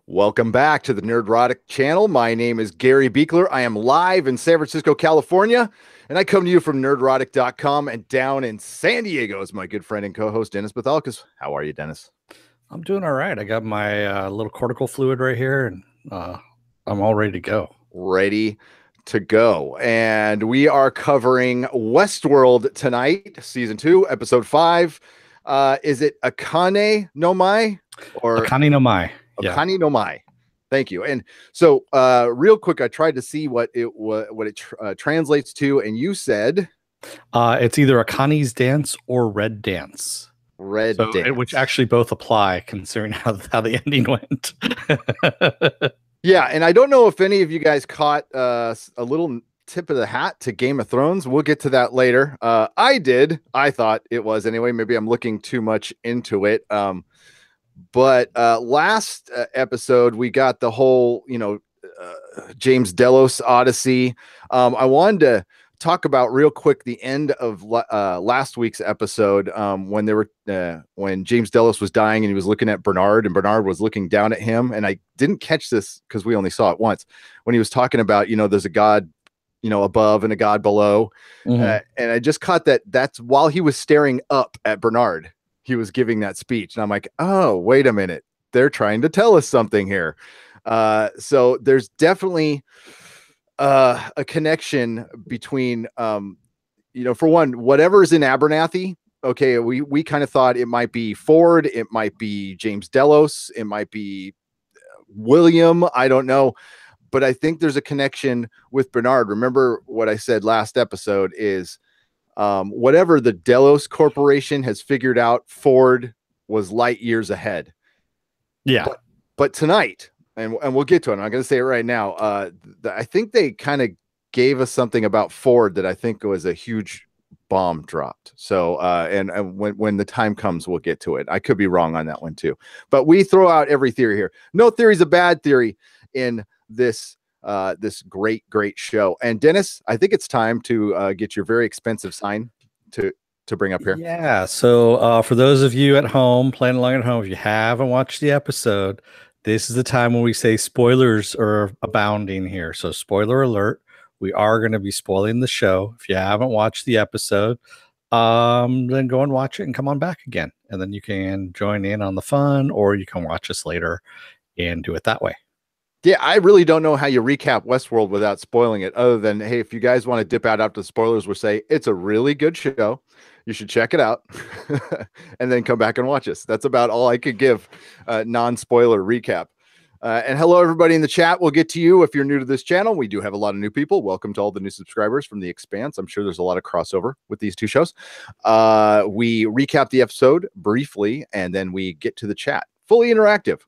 Welcome back to the Nerdrotic channel. My name is Gary Buechler. I am live in San Francisco, California, and I come to you from nerdrotic.com, and down in San Diego is my good friend and co-host, Dennis Bithoulkas. How are you, Dennis? I'm doing all right. I got my little cortical fluid right here, and I'm all ready to go. Ready to go. And we are covering Westworld tonight, Season 2, Episode 5. Is it Akane no Mai? Or Akane no Mai. Akane no Mai. Thank you. And so, real quick, I tried to see what it translates to, and you said it's either Akane's dance or Red Dance. Red Dance, which actually both apply, considering how the ending went. Yeah, and I don't know if any of you guys caught a little tip of the hat to Game of Thrones. We'll get to that later. I did. I thought it was anyway. Maybe I'm looking too much into it. But last episode, we got the whole, James Delos Odyssey. I wanted to talk about real quick the end of last week's episode when James Delos was dying and he was looking at Bernard, and Bernard was looking down at him. And I didn't catch this because we only saw it once, when he was talking about, there's a God, above and a God below. And I just caught that's while he was staring up at Bernard, he was giving that speech. And I'm like, oh, wait a minute. They're trying to tell us something here. So there's definitely a connection between, for one, whatever's in Abernathy. Okay. We kind of thought it might be Ford. It might be James Delos. It might be William. I don't know. But I think there's a connection with Bernard. Remember what I said last episode is, whatever the Delos Corporation has figured out, Ford was light years ahead. Yeah. But tonight, and we'll get to it, I'm going to say it right now. I think they kind of gave us something about Ford that I think was a huge bomb dropped. So, and when the time comes, we'll get to it. I could be wrong on that one too, but we throw out every theory here. No theory is a bad theory in this great show. And Dennis, I think it's time to get your very expensive sign to bring up here. Yeah. So for those of you at home playing along at home, if you haven't watched the episode, this is the time when we say spoilers are abounding here. So spoiler alert, we are going to be spoiling the show. If you haven't watched the episode, then go and watch it and come on back again. And then you can join in on the fun, or you can watch us later and do it that way. Yeah, I really don't know how you recap Westworld without spoiling it, other than, hey, if you guys want to dip out after the spoilers, we'll say it's a really good show. You should check it out and then come back and watch us. That's about all I could give non-spoiler recap. And hello, everybody in the chat. We'll get to you if you're new to this channel. We do have a lot of new people. Welcome to all the new subscribers from The Expanse. I'm sure there's a lot of crossover with these two shows. We recap the episode briefly, and then we get to the chat. Fully interactive.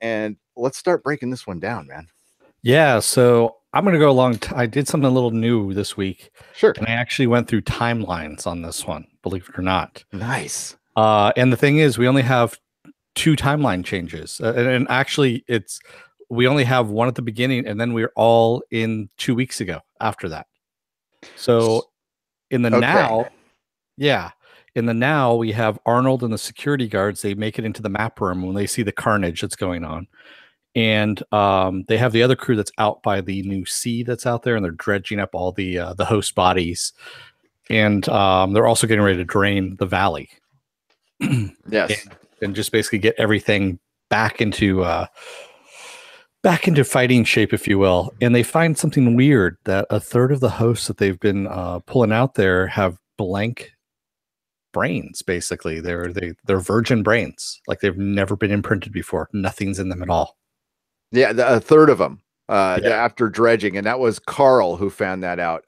And let's start breaking this one down, man. Yeah, so I'm going to go along. I did something a little new this week. Sure. And I actually went through timelines on this one, believe it or not. Nice. And the thing is, we only have 2 timeline changes. And actually, we only have one at the beginning, and then we're all in 2 weeks ago after that. So in the now, in the now, we have Arnold and the security guards. They make it into the map room when they see the carnage that's going on. And they have the other crew that's out by the new sea that's out there, and they're dredging up all the host bodies. And they're also getting ready to drain the valley. Yes. And just basically get everything back into fighting shape, if you will. And they find something weird, that a third of the hosts that they've been pulling out there have blank brains. Basically, they're virgin brains, like they've never been imprinted before. Nothing's in them at all. Yeah, a third of them after dredging, and that was Carl who found that out.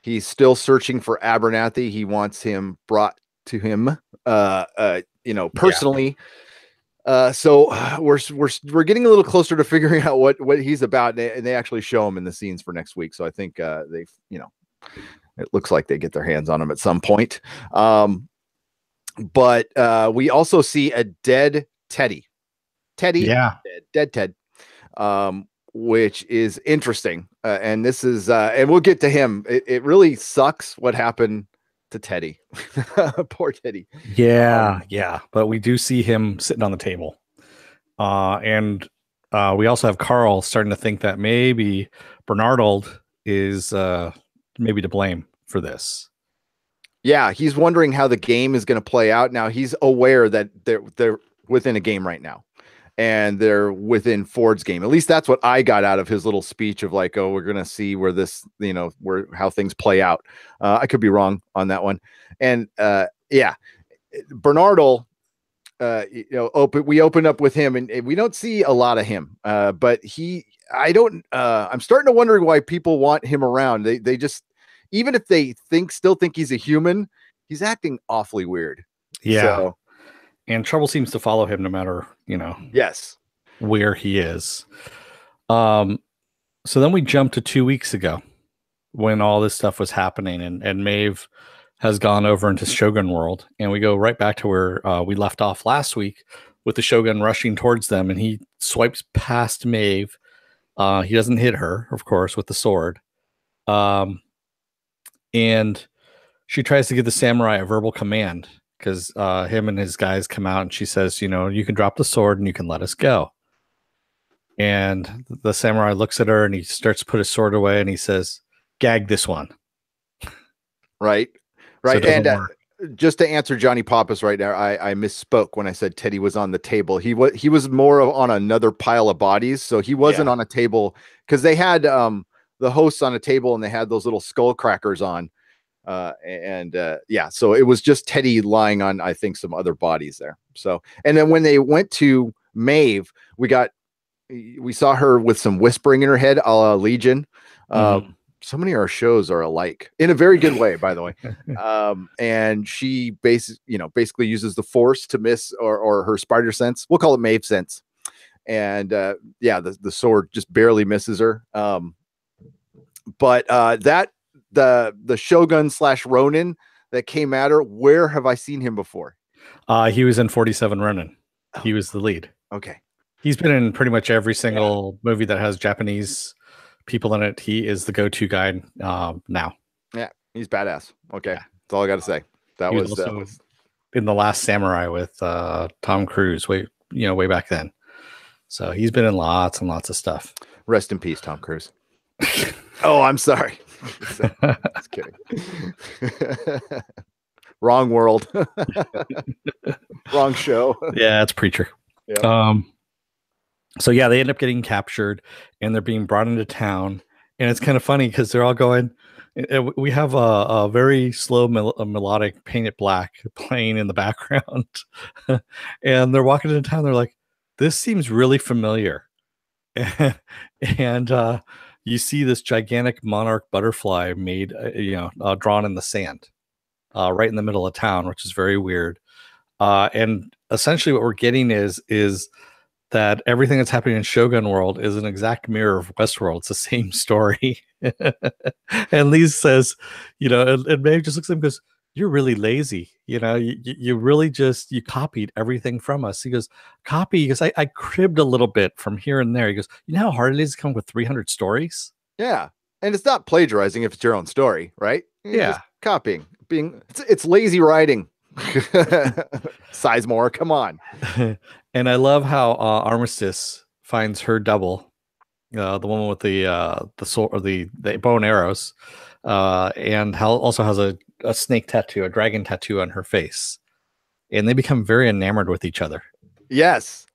He's still searching for Abernathy. He wants him brought to him, personally. So we're getting a little closer to figuring out what he's about, and they actually show him in the scenes for next week. So I think they've, it looks like they get their hands on him at some point. But we also see a dead Teddy. Dead Ted, which is interesting. And this is, and we'll get to him. It really sucks what happened to Teddy. Poor Teddy. Yeah. But we do see him sitting on the table. And we also have Carl starting to think that maybe Bernarnold is maybe to blame for this. Yeah, he's wondering how the game is going to play out. Now he's aware that they're within a game right now, and they're within Ford's game. At least that's what I got out of his little speech of like, oh, we're going to see where this, how things play out. I could be wrong on that one. And yeah, Bernardo, we open up with him, and we don't see a lot of him. But I'm starting to wonder why people want him around. They just, even if they still think he's a human, he's acting awfully weird. Yeah. So, and trouble seems to follow him no matter, yes, where he is. So then we jump to 2 weeks ago when all this stuff was happening, and Maeve has gone over into Shogun World, and we go right back to where we left off last week with the Shogun rushing towards them, and he swipes past Maeve. He doesn't hit her, of course, with the sword. And she tries to give the samurai a verbal command because him and his guys come out, and she says, you can drop the sword and you can let us go. And the samurai looks at her and he starts to put his sword away, and he says, gag this one. Right. So and just to answer Johnny Pappas right now, I misspoke when I said Teddy was on the table. He was more on another pile of bodies. So he wasn't on a table, because they had the hosts on a table, and they had those little skull crackers on. So it was just Teddy lying on, I think, some other bodies there. So, and then when they went to Maeve, we saw her with some whispering in her head, a la Legion. So many of our shows are alike in a very good way, by the way. And she basically uses the Force to miss or her spider sense. We'll call it Maeve sense. And the sword just barely misses her. But the Shogun / Ronin that came at her, where have I seen him before? He was in 47 Ronin. He was the lead. Okay. He's been in pretty much every single movie that has Japanese people in it. He is the go-to guy now. Yeah, he's badass. Okay. That's all I got to say. That was in The Last Samurai with Tom Cruise way back then. So he's been in lots and lots of stuff. Rest in peace, Tom Cruise. Oh, I'm sorry. Just kidding. Wrong world. Wrong show. Yeah, it's Preacher. Yep. So yeah, they end up getting captured, and they're being brought into town, and it's kind of funny because they're all going. We have a very slow melodic "Paint It Black" playing in the background, and they're walking into town. They're like, "This seems really familiar," and you see this gigantic monarch butterfly made, drawn in the sand, right in the middle of town, which is very weird. And essentially, what we're getting is that everything that's happening in Shogun World is an exact mirror of Westworld. It's the same story. And Lee says, and Maeve just looks at him and goes, "You're really lazy. You really just, you copied everything from us." He goes, "Copy?" He goes, I cribbed a little bit from here and there. He goes, "You know how hard it is to come up with 300 stories?" Yeah. And it's not plagiarizing if it's your own story, right? You're just copying. It's lazy writing. Sizemore, come on. And I love how Armistice finds her double, the woman with the sword or the bow and arrows, and also has a snake tattoo, a dragon tattoo on her face, and they become very enamored with each other. Yes,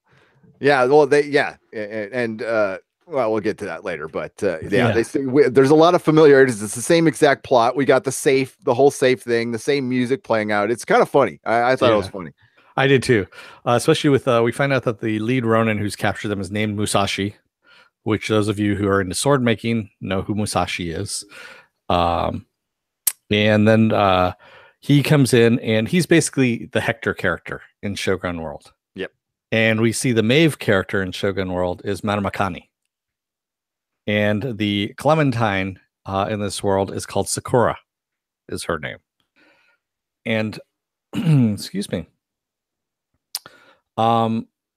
yeah. Well, and we'll get to that later. But there's a lot of similarities. It's the same exact plot. We got the whole safe thing, the same music playing out. It's kind of funny. I thought it was funny. I did too, especially with we find out that the lead Ronin who's captured them is named Musashi, which those of you who are into sword making know who Musashi is. And then he comes in, and he's basically the Hector character in Shogun World. Yep. And we see the Maeve character in Shogun World is Madame Akane. And the Clementine in this world is called Sakura, is her name. And excuse me.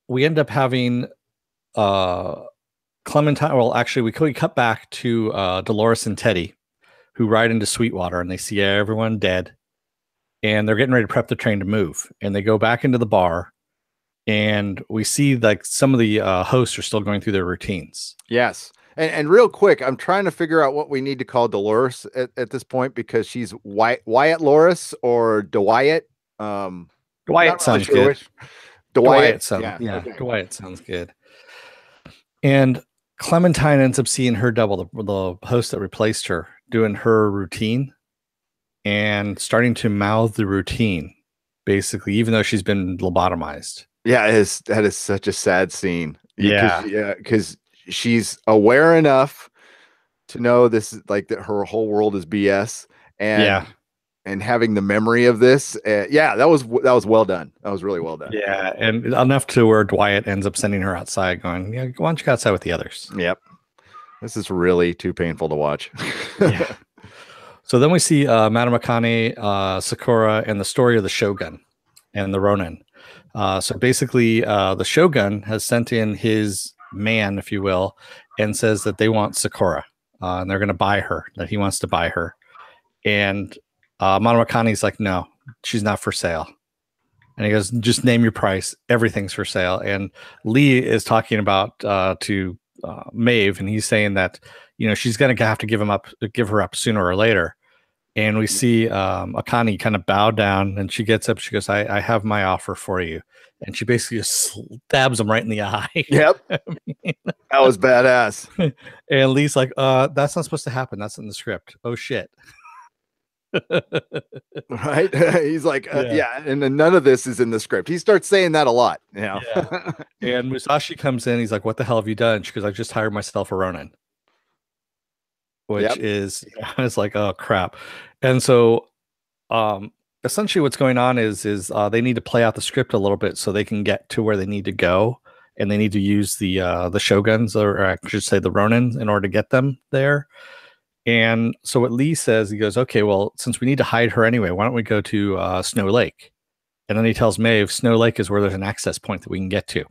We end up having Clementine. Well, actually, we cut back to Dolores and Teddy, who ride into Sweetwater, and they see everyone dead, and they're getting ready to prep the train to move. And they go back into the bar, and we see like some of the hosts are still going through their routines. Yes. And real quick, I'm trying to figure out what we need to call Dolores at this point, because she's Wyatt Loris or DeWyatt. Dwight Not really sounds sure good. which. DeWyatt sounds okay. Dwight sounds good. And Clementine ends up seeing her double, the host that replaced her, doing her routine and starting to mouth the routine, basically, even though she's been lobotomized. Yeah, that is such a sad scene. Yeah. Because she's aware enough to know this is like that her whole world is BS, and having the memory of this, that was well done. That was really well done. Yeah, and enough to where Dwight ends up sending her outside, going, "Yeah, why don't you go outside with the others?" Yep, this is really too painful to watch. Yeah. So then we see Madame Akane, Sakura, and the story of the Shogun and the Ronin. So basically, the Shogun has sent in his man, if you will, and says that they want Sakura, and they're going to buy her, that he wants to buy her. And Madame Akane's like, no, she's not for sale. And he goes, just name your price. Everything's for sale. And Lee is talking about to Maeve, and he's saying that, she's going to have to give her up sooner or later. And we see Akane kind of bow down, and she gets up. She goes, I have my offer for you. And she basically just stabs him right in the eye. Yep. That was badass. And Lee's like, that's not supposed to happen. That's in the script. Oh, shit. Right? He's like, and none of this is in the script. He starts saying that a lot. Yeah. And Musashi comes in. He's like, what the hell have you done? She goes, I just hired myself a Ronin. Which is, it's like, oh crap. And so essentially what's going on is they need to play out the script a little bit so they can get to where they need to go, and they need to use the Shoguns, or I should say the Ronins, in order to get them there. And so what Lee says, he goes, okay, well, since we need to hide her anyway, why don't we go to Snow Lake? And then he tells Maeve, Snow Lake is where there's an access point that we can get to,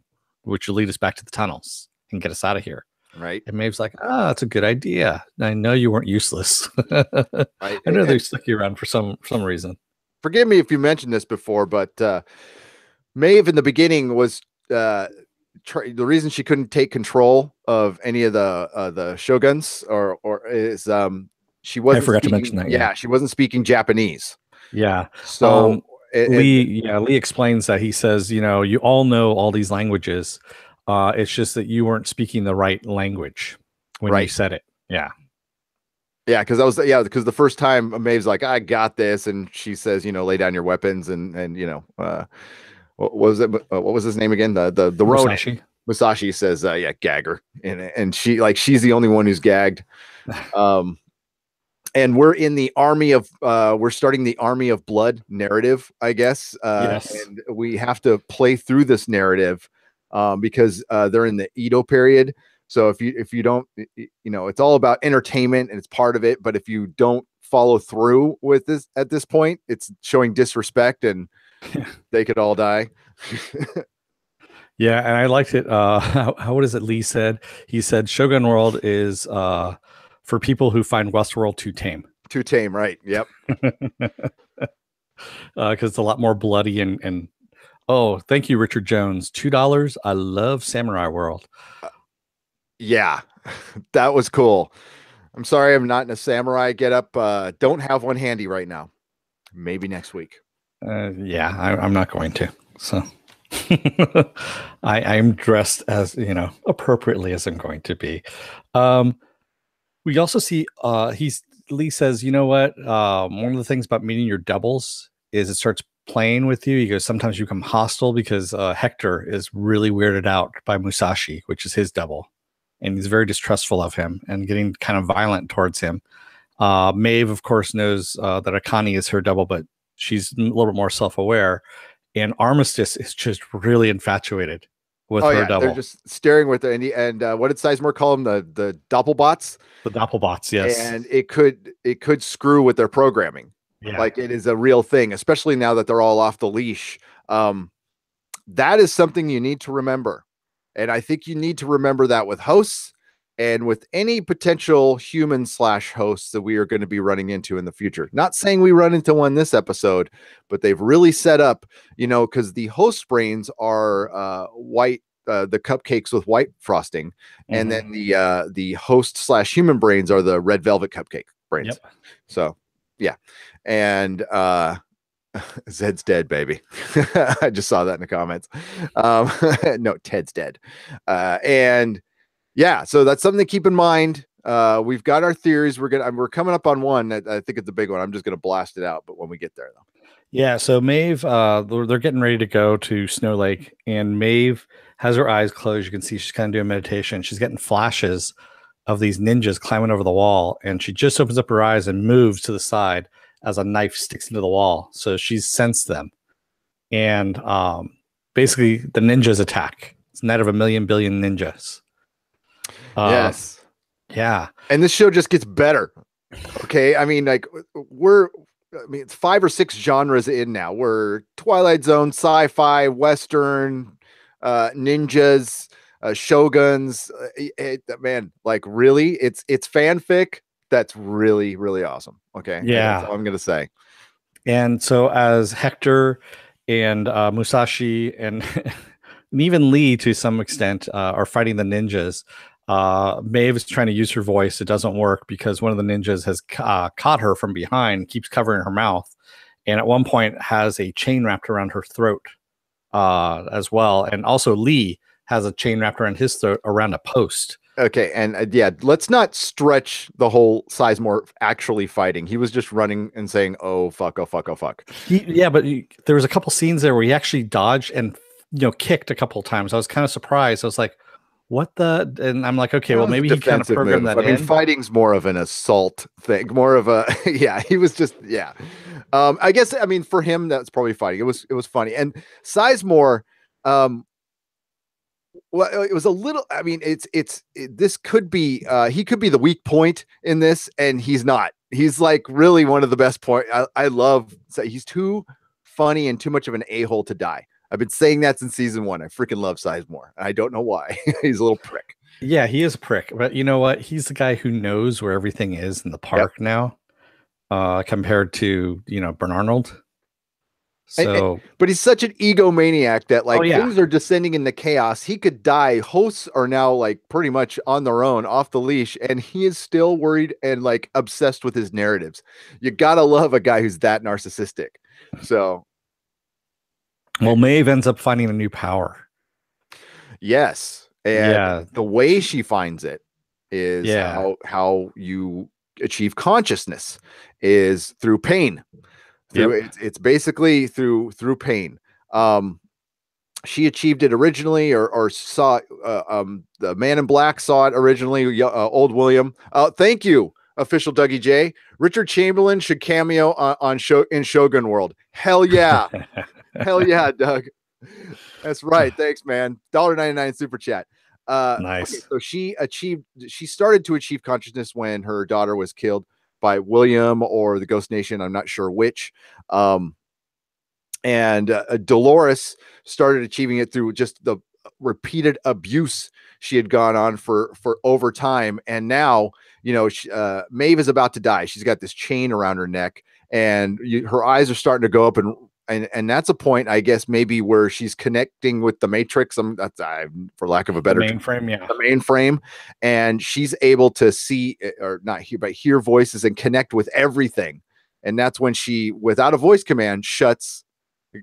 which will lead us back to the tunnels and get us out of here. Right. And Maeve's like, that's a good idea. I know you weren't useless. Right. I know they stuck you around for some reason. Forgive me if you mentioned this before, but Maeve in the beginning was the reason she couldn't take control of any of the shoguns or is she wasn't. I forgot to mention that. Yeah, she wasn't speaking Japanese. Yeah. So Lee explains that. He says, you all know all these languages. It's just that you weren't speaking the right language when you said it. Yeah. Yeah, because because the first time Maeve's like, I got this, and she says, lay down your weapons, and what was it? What was his name again? The Ronin. Musashi says, gag her, and she's the only one who's gagged. And we're in the we're starting the Army of Blood narrative, I guess. Yes. And we have to play through this narrative because they're in the Edo period. So if you don't, it's all about entertainment and it's part of it. But if you don't follow through with this at this point, it's showing disrespect, and they could all die. Yeah, and I liked it. What is it Lee said? He said Shogun World is for people who find Westworld too tame. Too tame, right? Yep. Because it's a lot more bloody and oh, thank you, Richard Jones. $2. I love Samurai World. Yeah, that was cool. I'm sorry I'm not in a samurai getup. Don't have one handy right now. Maybe next week. Yeah, I'm not going to. So I'm dressed as appropriately as I'm going to be. We also see Lee says, you know what? One of the things about meeting your doubles is it starts playing with you. He goes, sometimes you become hostile because Hector is really weirded out by Musashi, which is his double. And he's very distrustful of him and getting kind of violent towards him. Maeve, of course, knows that Akane is her double, but she's a little bit more self-aware. And Armistice is just really infatuated with her double. They're just staring with her. And what did Sizemore call them? The Doppelbots? The Doppelbots, yes. And it could screw with their programming. Yeah. Like it is a real thing, especially now that they're all off the leash. That is something you need to remember. And I think you need to remember that with hosts and with any potential human / hosts that we are going to be running into in the future. Not saying we run into one this episode, but they've really set up, because the host brains are white, the cupcakes with white frosting, and then the host / human brains are the red velvet cupcake brains. Yep. So yeah, and Zed's dead, baby. I just saw that in the comments. No, Ted's dead. And yeah, so that's something to keep in mind. We've got our theories. We're coming up on one that I think it's a big one. I'm just gonna blast it out, but when we get there, though. Yeah, so Maeve, they're getting ready to go to Snow Lake, and Maeve has her eyes closed. You can see she's kind of doing meditation. She's getting flashes of these ninjas climbing over the wall, and she just opens up her eyes and moves to the side as a knife sticks into the wall. So she's sensed them, and basically the ninjas attack. It's a net of 1 million billion ninjas. Yes. Yeah. And this show just gets better. Okay. I mean, like it's 5 or 6 genres in now. We're Twilight Zone, sci-fi, Western, ninjas, shoguns. Man, like really, it's fanfic. That's really, really awesome. Okay. Yeah. That's all I'm going to say. And so as Hector and Musashi and even Lee, to some extent, are fighting the ninjas, Maeve is trying to use her voice. It doesn't work because one of the ninjas has caught her from behind, keeps covering her mouth, and at one point has a chain wrapped around her throat as well. And also Lee has a chain wrapped around his throat around a post. Okay, and yeah, let's not stretch the whole Sizemore actually fighting. He was just running and saying, "Oh fuck, oh fuck, oh fuck." But there was a couple scenes there where he actually dodged and kicked a couple times. I was kind of surprised. I was like, "What the?" And I'm like, "Okay, well, maybe he kind of programmed that in." I mean, fighting's more of an assault thing, more of a yeah. He was just yeah. I guess I mean for him that's probably fighting. It was funny, and Sizemore. Well, it was a little. I mean, this could be. He could be the weak point in this, and he's not. He's like really one of the best point. I love. He's too funny and too much of an a-hole to die. I've been saying that since season 1. I freaking love Sizemore. I don't know why. He's a little prick. Yeah, he is a prick. But you know what? He's the guy who knows where everything is in the park now, compared to Bernarnold. So, but he's such an egomaniac that things are descending into chaos. He could die. Hosts are now like pretty much on their own, off the leash, and he is still worried and like obsessed with his narratives. You gotta love a guy who's that narcissistic. So, well, Maeve ends up finding a new power. Yes, and the way she finds it is how you achieve consciousness is through pain. It's basically through pain. She achieved it originally, or saw the Man in Black saw it originally. Old William. Thank you, official Dougie J. Richard Chamberlain should cameo in Shogun World. Hell yeah, hell yeah, Doug. That's right. Thanks, man. $1.99 super chat. Nice. Okay, so she started to achieve consciousness when her daughter was killed by William or the Ghost Nation. I'm not sure which. And Dolores started achieving it through just the repeated abuse she had gone on for over time. And now, Maeve is about to die. She's got this chain around her neck, and her eyes are starting to go up, and that's a point, I guess, maybe where she's connecting with the Matrix. That's for lack of a better mainframe, the mainframe, and she's able to see, or not hear, but hear voices and connect with everything. And that's when she, without a voice command,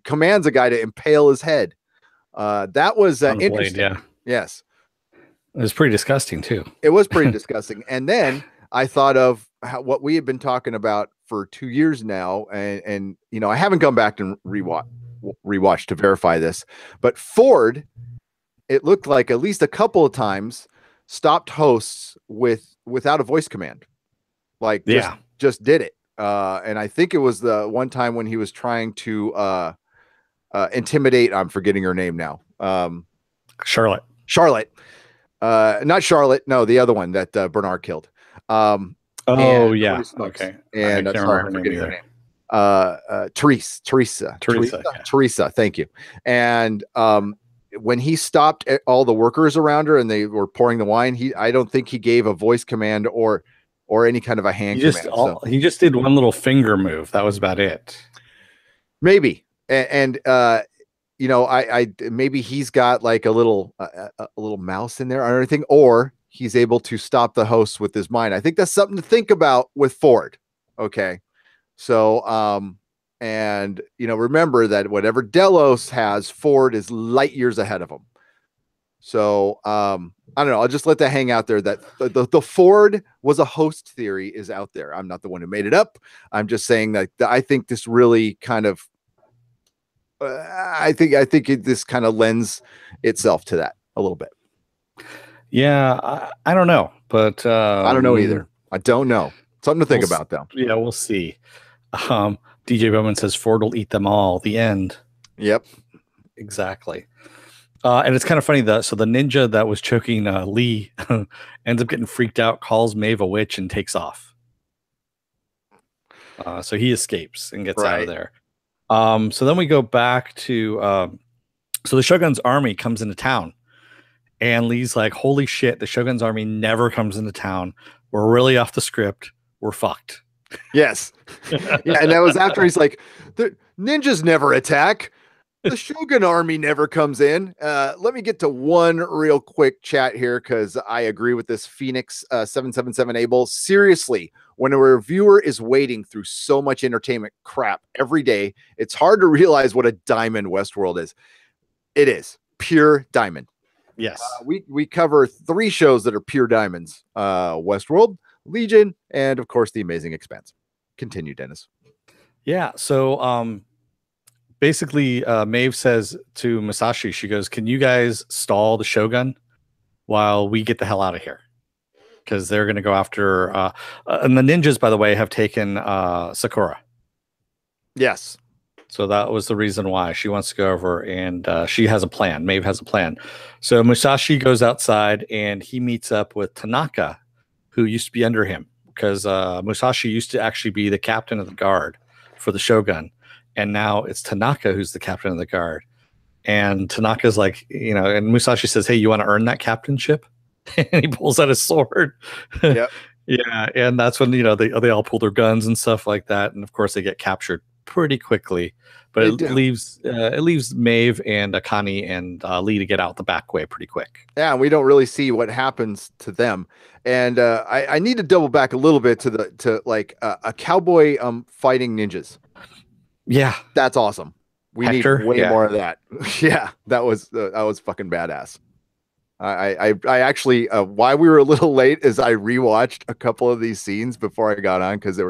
commands a guy to impale his head. That was interesting. Blade, yes, it was pretty disgusting too. It was pretty disgusting. And then I thought of what we had been talking about for 2 years now, and I haven't gone back and rewatched to verify this, but Ford, it looked like at least a couple of times, stopped hosts without a voice command, just did it. And I think it was the one time when he was trying to intimidate. I'm forgetting her name now. Charlotte. Not Charlotte. No, the other one that Bernard killed. Okay. And I'm forgetting her name. Teresa. Thank you. And when he stopped all the workers around her and they were pouring the wine, I don't think he gave a voice command or any kind of a hand command. He just did one little finger move. That was about it. Maybe. And I maybe he's got like a little mouse in there or anything, or he's able to stop the host with his mind. I think that's something to think about with Ford. Okay. So, and remember that whatever Delos has, Ford is light years ahead of him. So, I don't know. I'll just let that hang out there that the Ford was a host theory is out there. I'm not the one who made it up. I'm just saying that I think this really kind of, I think this kind of lends itself to that a little bit. Yeah. I don't know, but, I don't know either. I don't know. Something to think about though. Yeah, we'll see. DJ Bowman says Ford will eat them all. The end. Yep. Exactly. And it's kind of funny that so the ninja that was choking Lee ends up getting freaked out, calls Maeve a witch, and takes off. So he escapes and gets out of there. So then we go back to so the Shogun's army comes into town, and Lee's like, "Holy shit! The Shogun's army never comes into town. We're really off the script. We're fucked." Yes. Yeah, and that was after he's like, the ninjas never attack. The Shogun army never comes in. Let me get to one real quick chat here because I agree with this Phoenix 777 Able. Seriously, when a reviewer is wading through so much entertainment crap every day, it's hard to realize what a diamond Westworld is. It is pure diamond. Yes. We cover 3 shows that are pure diamonds. Westworld, Legion, and of course The Amazing Expanse. Continue, Dennis. Yeah, so basically Maeve says to Musashi, she goes, "Can you guys stall the Shogun while we get the hell out of here?" Because they're going to go after and the ninjas, by the way, have taken Sakura. Yes. So that was the reason why she wants to go over, and she has a plan. Maeve has a plan. So Musashi goes outside and he meets up with Tanaka, who used to be under him, because Musashi used to actually be the captain of the guard for the Shogun. And now it's Tanaka who's the captain of the guard. And Tanaka's like, and Musashi says, "Hey, you want to earn that captainship?" And he pulls out his sword. Yep. Yeah. And that's when, they all pull their guns and stuff like that. And of course they get captured pretty quickly. But it leaves Maeve and Akane and Lee to get out the back way pretty quick. Yeah, we don't really see what happens to them. And I need to double back a little bit to a cowboy fighting ninjas. Yeah, that's awesome. We Hector, need way more of that. Yeah, that was fucking badass. I actually why we were a little late is I rewatched a couple of these scenes before I got on because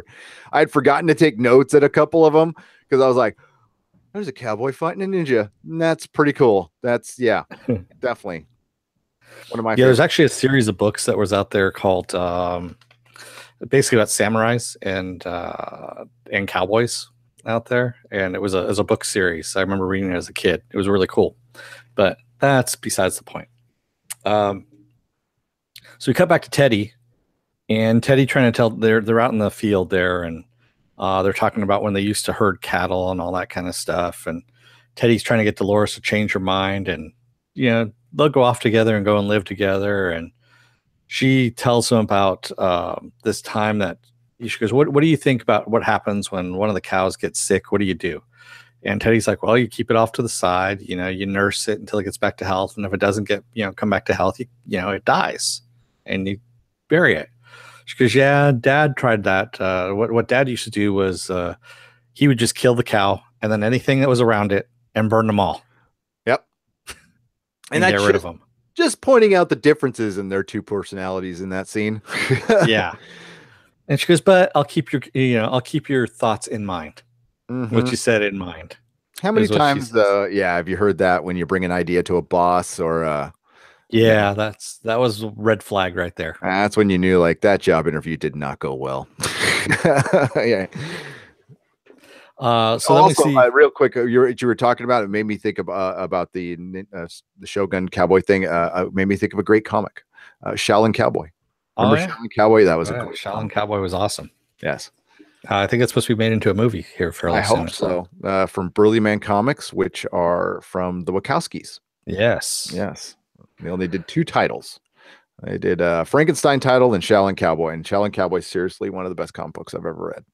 I had forgotten to take notes at a couple of them because I was like, "There's a cowboy fighting a ninja. And that's pretty cool." That's definitely one of my. There's actually a series of books that was out there called basically about samurais and cowboys out there, and it was a book series. I remember reading it as a kid. It was really cool, but that's besides the point. So we cut back to Teddy, and Teddy trying to tell they're out in the field there, and they're talking about when they used to herd cattle and all that kind of stuff. And Teddy's trying to get Dolores to change her mind, and they'll go off together and go and live together. And she tells him about this time that she goes, what do you think about what happens when one of the cows gets sick? What do you do? And Teddy's like, "Well, you keep it off to the side, you nurse it until it gets back to health. And if it doesn't get, come back to health, it dies and you bury it." She goes, "Yeah, Dad tried that. What Dad used to do was he would just kill the cow and then anything that was around it and burn them all." Yep. And get rid of them. Just pointing out the differences in their 2 personalities in that scene. Yeah. And she goes, "But I'll keep your thoughts in mind." Mm-hmm. What you said in mind. How many times have you heard that when you bring an idea to a boss or yeah, that was a red flag right there. That's when you knew like that job interview did not go well. Yeah. So also, let me see. Real quick, you were talking about it made me think about the Shogun cowboy thing. Made me think of a great comic, Shaolin Cowboy. Remember Shaolin Cowboy? That was a great Shaolin Cowboy was awesome. Yes. I think it's supposed to be made into a movie here fairly soon. I hope so. From Burly Man Comics, which are from the Wachowskis. Yes. Yes. They only did 2 titles. They did Frankenstein title and Shaolin Cowboy. And Shaolin Cowboy is seriously one of the best comic books I've ever read.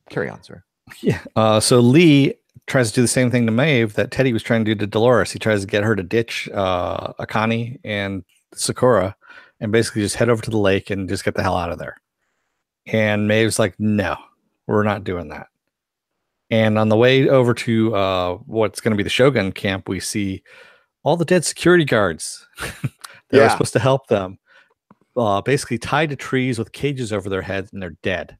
Carry on, sir. Yeah. So Lee tries to do the same thing to Maeve that Teddy was trying to do to Dolores. He tries to get her to ditch Akane and Sakura and basically just head over to the lake and just get the hell out of there. And Maeve's like, no, we're not doing that. And on the way over to what's going to be the Shogun camp, we see all the dead security guards that are supposed to help them basically tied to trees with cages over their heads, and they're dead.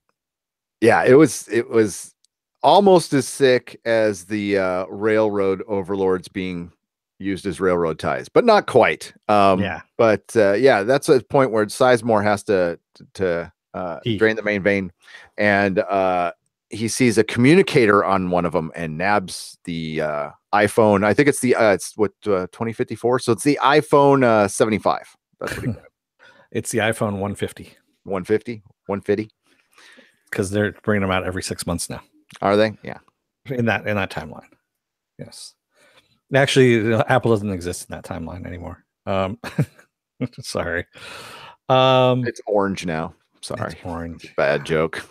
Yeah, it was almost as sick as the railroad overlords being used as railroad ties, but not quite. But that's a point where Sizemore has to drain the main vein, and he sees a communicator on one of them and nabs the iPhone. I think it's 2054, so it's the iPhone 75. That's what he got. It's the iPhone 150. 150. Because they're bringing them out every 6 months now. Are they? Yeah. In that timeline. Yes. Actually, Apple doesn't exist in that timeline anymore. Sorry. It's orange now. Sorry. It's orange. Bad joke.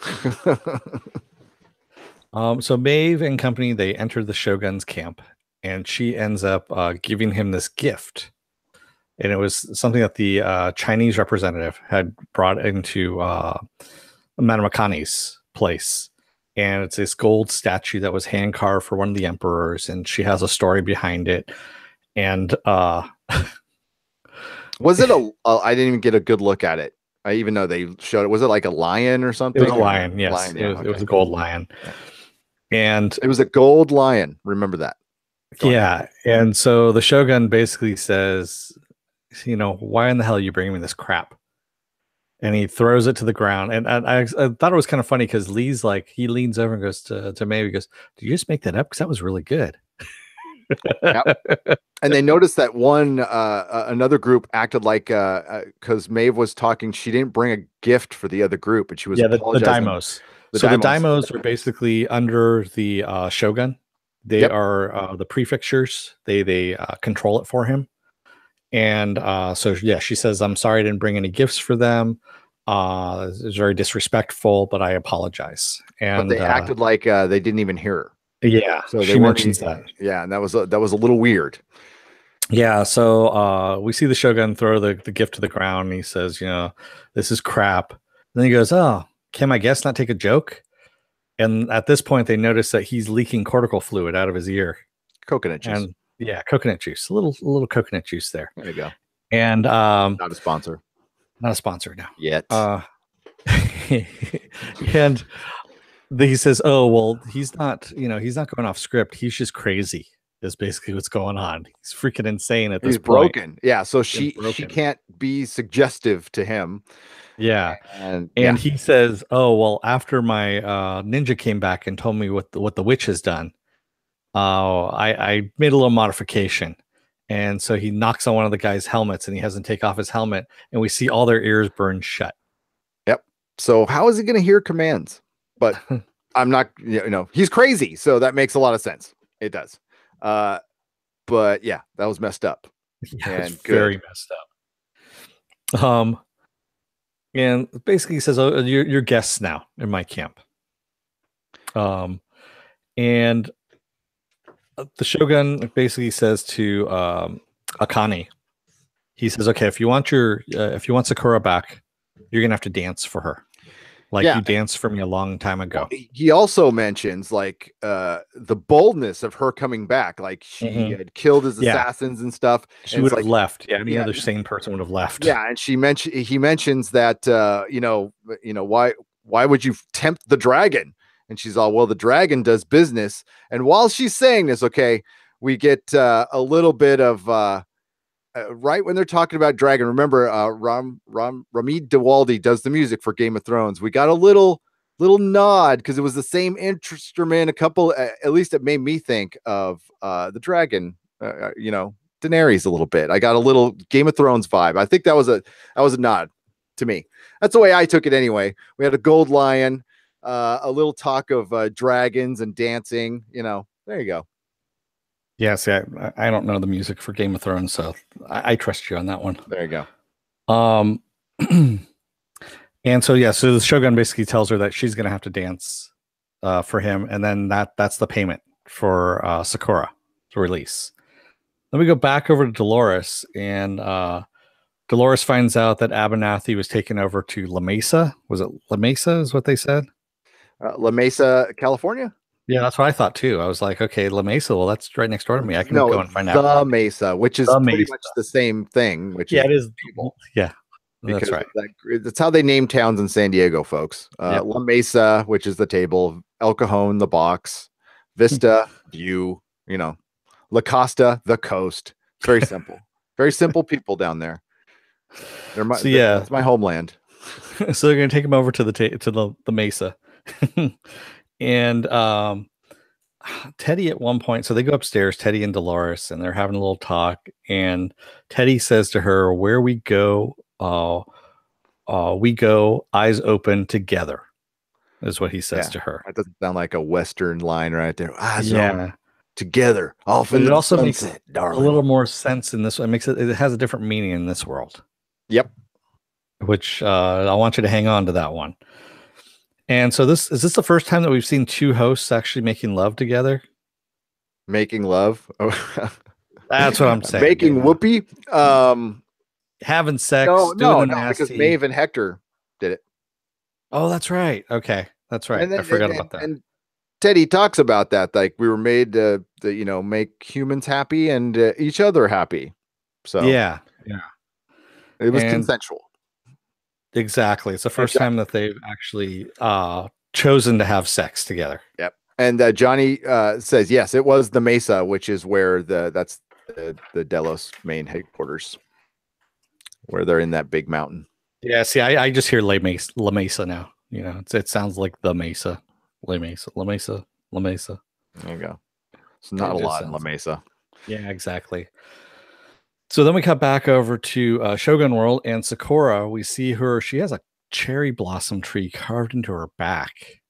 So Maeve and company, they enter the Shogun's camp, and she ends up giving him this gift. And it was something that the Chinese representative had brought into Madame Akane's place. And it's this gold statue that was hand carved for one of the emperors, and she has a story behind it. And was it I didn't even get a good look at it. Even though they showed it. Was it like a lion or something? It was a lion, yes. Lion, yeah, it was a gold lion. Yeah. And it was a gold lion. Remember that. Yeah. And so the Shogun basically says, why in the hell are you bringing me this crap? And he throws it to the ground. And I thought it was kind of funny because Lee's like, he leans over and goes to Maeve, he goes, did you just make that up? Because that was really good. Yep. And they noticed that another group acted like because Maeve was talking, she didn't bring a gift for the other group, and she was the daimos. The daimos are basically under the Shogun. They are the prefectures. They control it for him. And she says, I'm sorry I didn't bring any gifts for them. It was very disrespectful, but I apologize. And but they acted like they didn't even hear her. Yeah, so she mentions that. Yeah, and that was a little weird. Yeah, so we see the Shogun throw the gift to the ground, and he says, this is crap. And then he goes, oh, can my guest not take a joke? And at this point, they notice that he's leaking cortical fluid out of his ear. Coconut juice. And yeah, coconut juice. A little coconut juice there. There you go. And not a sponsor. Not a sponsor now. Yet. And he says, oh, well, he's not going off script. He's just crazy. Is basically what's going on. He's freaking insane at this point. He's broken. Yeah, so she can't be suggestive to him. Yeah. And he says, oh, well, after my ninja came back and told me what the witch has done, I made a little modification. And so he knocks on one of the guy's helmets, and he has him take off his helmet, and we see all their ears burn shut. Yep. So how is he going to hear commands? But I'm not, he's crazy. So that makes a lot of sense. It does. But yeah, that was messed up. Yeah, and very messed up. And basically he says, oh, you're guests now in my camp. And the Shogun basically says to Akane, he says, okay, if you want Sakura back, you're gonna have to dance for her. You danced for me a long time ago. He also mentions the boldness of her coming back. Like she had killed his assassins and stuff. She would have left. Yeah, any other sane person would have left. Yeah, and he mentions that why would you tempt the dragon? And she's all, well, the dragon does business. And while she's saying this, we get a little bit of right when they're talking about dragon. Remember, Ramid Dewaldi does the music for Game of Thrones. We got a little nod because it was the same instrument. At least it made me think of the dragon. Daenerys a little bit. I got a little Game of Thrones vibe. I think that was a nod to me. That's the way I took it anyway. We had a gold lion, a little talk of dragons and dancing. There you go. Yeah, see, I don't know the music for Game of Thrones, so I trust you on that one. There you go. And so yeah, so the Shogun basically tells her that she's gonna have to dance for him, and then that's the payment for Sakura to release. Then we go back over to Dolores, and Dolores finds out that Abernathy was taken over to La Mesa. Was it La Mesa? Is what they said? La Mesa, California. Yeah, that's what I thought too. I was like, okay, La Mesa. Well, that's right next door to me. I can No, go and find out. the Mesa, which is The pretty Mesa. much the same thing. Which Yeah, is it is. table, Yeah, because that's right. That's how they name towns in San Diego, folks. Yep. La Mesa, which is the table, El Cajon, the box, Vista, view, La Costa, the coast. It's very simple. Very simple people down there. That's my homeland. So they're going to take him over to the Mesa, and Teddy at one point. So they go upstairs, Teddy and Dolores, and they're having a little talk. And Teddy says to her, "Where we go eyes open together," is what he says to her. That doesn't sound like a Western line right there. Eyes open together, off in it the also sunset, makes darling. a little more sense in this. It has a different meaning in this world. Yep. Which I want you to hang on to that one. And so is this the first time that we've seen two hosts actually making love together? Making love? That's what I'm saying. Making whoopee? Having sex? No, because Maeve and Hector did it. Oh, that's right. Okay, that's right. I forgot about that. And Teddy talks about that, like we were made to make humans happy and each other happy. So yeah, it was consensual. Exactly. It's the first time that they've actually chosen to have sex together. Yep. And Johnny says, yes, it was the Mesa, which is where that's the Delos main headquarters, where they're in that big mountain. Yeah. See, I just hear La Mesa now. It sounds like the Mesa, La Mesa, La Mesa, La Mesa. There you go. It's not a lot in La Mesa. Yeah, exactly. So then we cut back over to Shogun World, and Sakura, we see her. She has a cherry blossom tree carved into her back,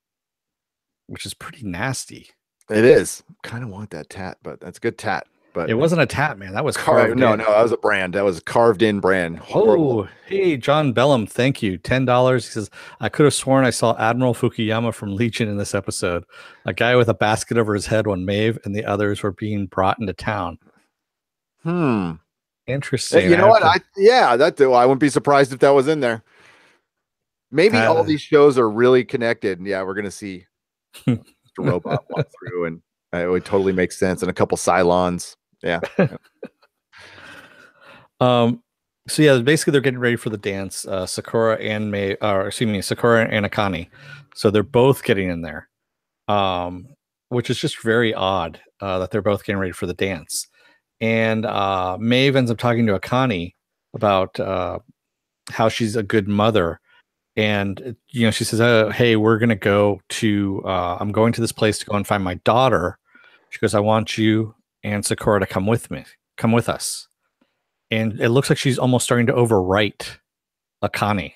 which is pretty nasty. It is. Kind of want that tat, but that's a good tat. But it wasn't a tat, man. That was carved. No, that was a brand. That was a carved in brand. Horrible. Oh, hey, John Bellum, thank you. $10. He says, I could have sworn I saw Admiral Fukuyama from Legion in this episode. A guy with a basket over his head when Maeve and the others were being brought into town. Interesting. You know what? I wouldn't be surprised if that was in there. Maybe all these shows are really connected. And we're going to see the robot walk through, and it would totally make sense. And a couple Cylons. Yeah. So yeah, basically they're getting ready for the dance. Sakura and Sakura and Akane. So they're both getting in there. Which is just very odd that they're both getting ready for the dance. And Maeve ends up talking to Akane about how she's a good mother. And, she says, hey, we're going to go to, I'm going to this place to go and find my daughter. She goes, I want you and Sakura to come with us. And it looks like she's almost starting to overwrite Akane.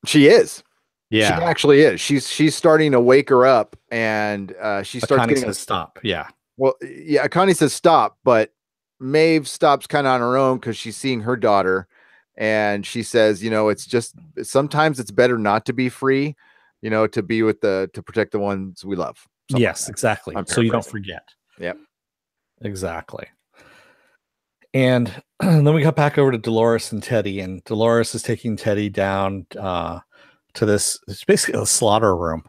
She is. Yeah. She actually is. She's starting to wake her up, and she starts getting to stop. Yeah. Well, yeah, Akane says stop, but Maeve stops kind of on her own because she's seeing her daughter, and she says, it's just sometimes it's better not to be free, to be to protect the ones we love. Yes, exactly. So you don't forget. Yep. Exactly. And then we got back over to Dolores and Teddy, and Dolores is taking Teddy down to this. It's basically a slaughter room,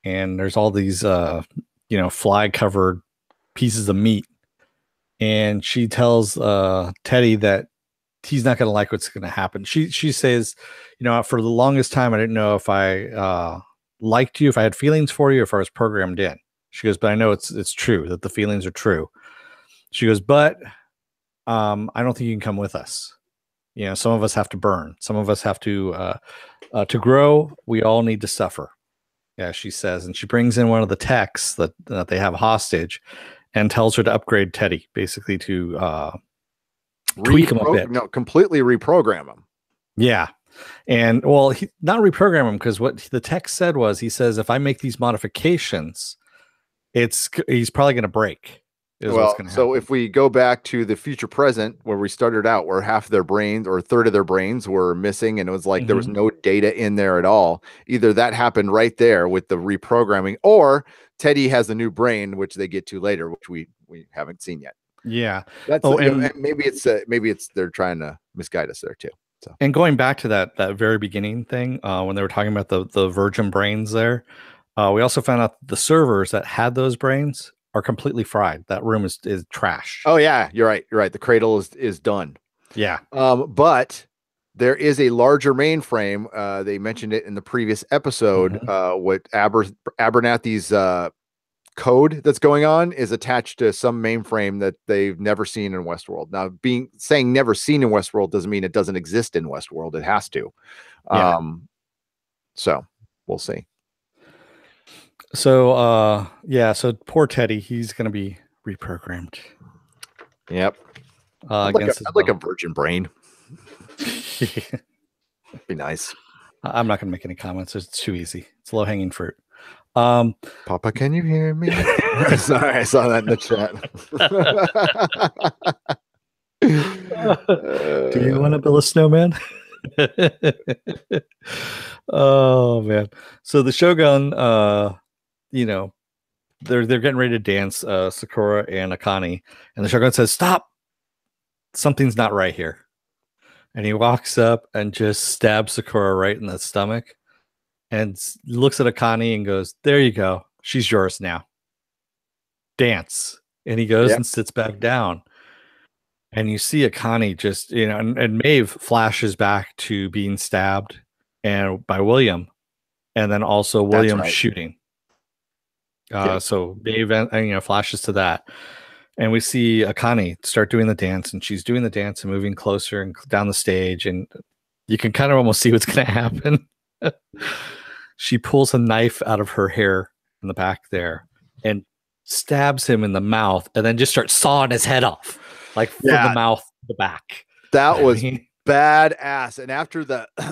and there's all these fly covered pieces of meat. And she tells Teddy that he's not going to like what's going to happen. She says, for the longest time, I didn't know if I liked you, if I had feelings for you, if I was programmed in. She goes, but I know it's true that the feelings are true. She goes, but I don't think you can come with us. Some of us have to burn. Some of us have to grow. We all need to suffer. Yeah, she says, and she brings in one of the techs that they have hostage, and tells her to upgrade Teddy, basically to tweak him a bit. No, completely reprogram him. Yeah. And not reprogram him, because what the tech said was, he says, if I make these modifications, he's probably going to break. is what's going to happen. So if we go back to the future present where we started out, where half their brains or a third of their brains were missing, and it was like there was no data in there at all. Either that happened right there with the reprogramming, or Teddy has a new brain, which they get to later, which we haven't seen yet. Yeah. That's and maybe it's they're trying to misguide us there too. So, and going back to that very beginning thing, when they were talking about the virgin brains there, we also found out the servers that had those brains are completely fried. That room is trash. Oh yeah, you're right. You're right. The cradle is done. Yeah. But there is a larger mainframe. They mentioned it in the previous episode. What Abernathy's code that's going on is attached to some mainframe that they've never seen in Westworld. Now, saying never seen in Westworld doesn't mean it doesn't exist in Westworld. It has to. Yeah. So we'll see. So so poor Teddy, he's gonna be reprogrammed. Yep. I'd like a virgin brain. Be nice. I'm not gonna make any comments. It's too easy. It's low-hanging fruit. Papa, can you hear me? Sorry, I saw that in the chat. Do you want to build a snowman? Oh man. So the Shogun, they're getting ready to dance, Sakura and Akane, and the Shogun says, "Stop! Something's not right here." And he walks up and just stabs Sakura right in the stomach, and looks at Akane and goes, "There you go. She's yours now. Dance." And he goes and sits back down. And you see Akane just, and Maeve flashes back to being stabbed by William, and then also William shooting. So Maeve, flashes to that, and we see Akane start doing the dance, and she's doing the dance and moving closer and down the stage, and you can kind of almost see what's going to happen. She pulls a knife out of her hair in the back there and stabs him in the mouth, and then just starts sawing his head off. Like from the mouth to the back. That was badass. And after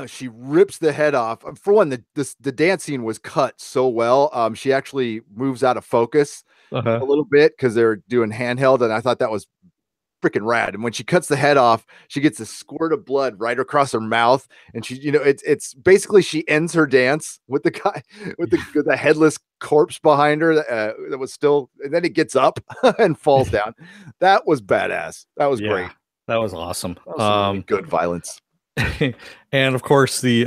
she rips the head off. For one, the dance scene was cut so well. She actually moves out of focus a little bit because they're doing handheld, and I thought that was freaking rad. And when she cuts the head off, she gets a squirt of blood right across her mouth, and she, it's basically she ends her dance with the guy with the headless corpse behind her that was still, and then it gets up and falls down. That was badass. That was great. That was awesome. That was really good violence. And of course, the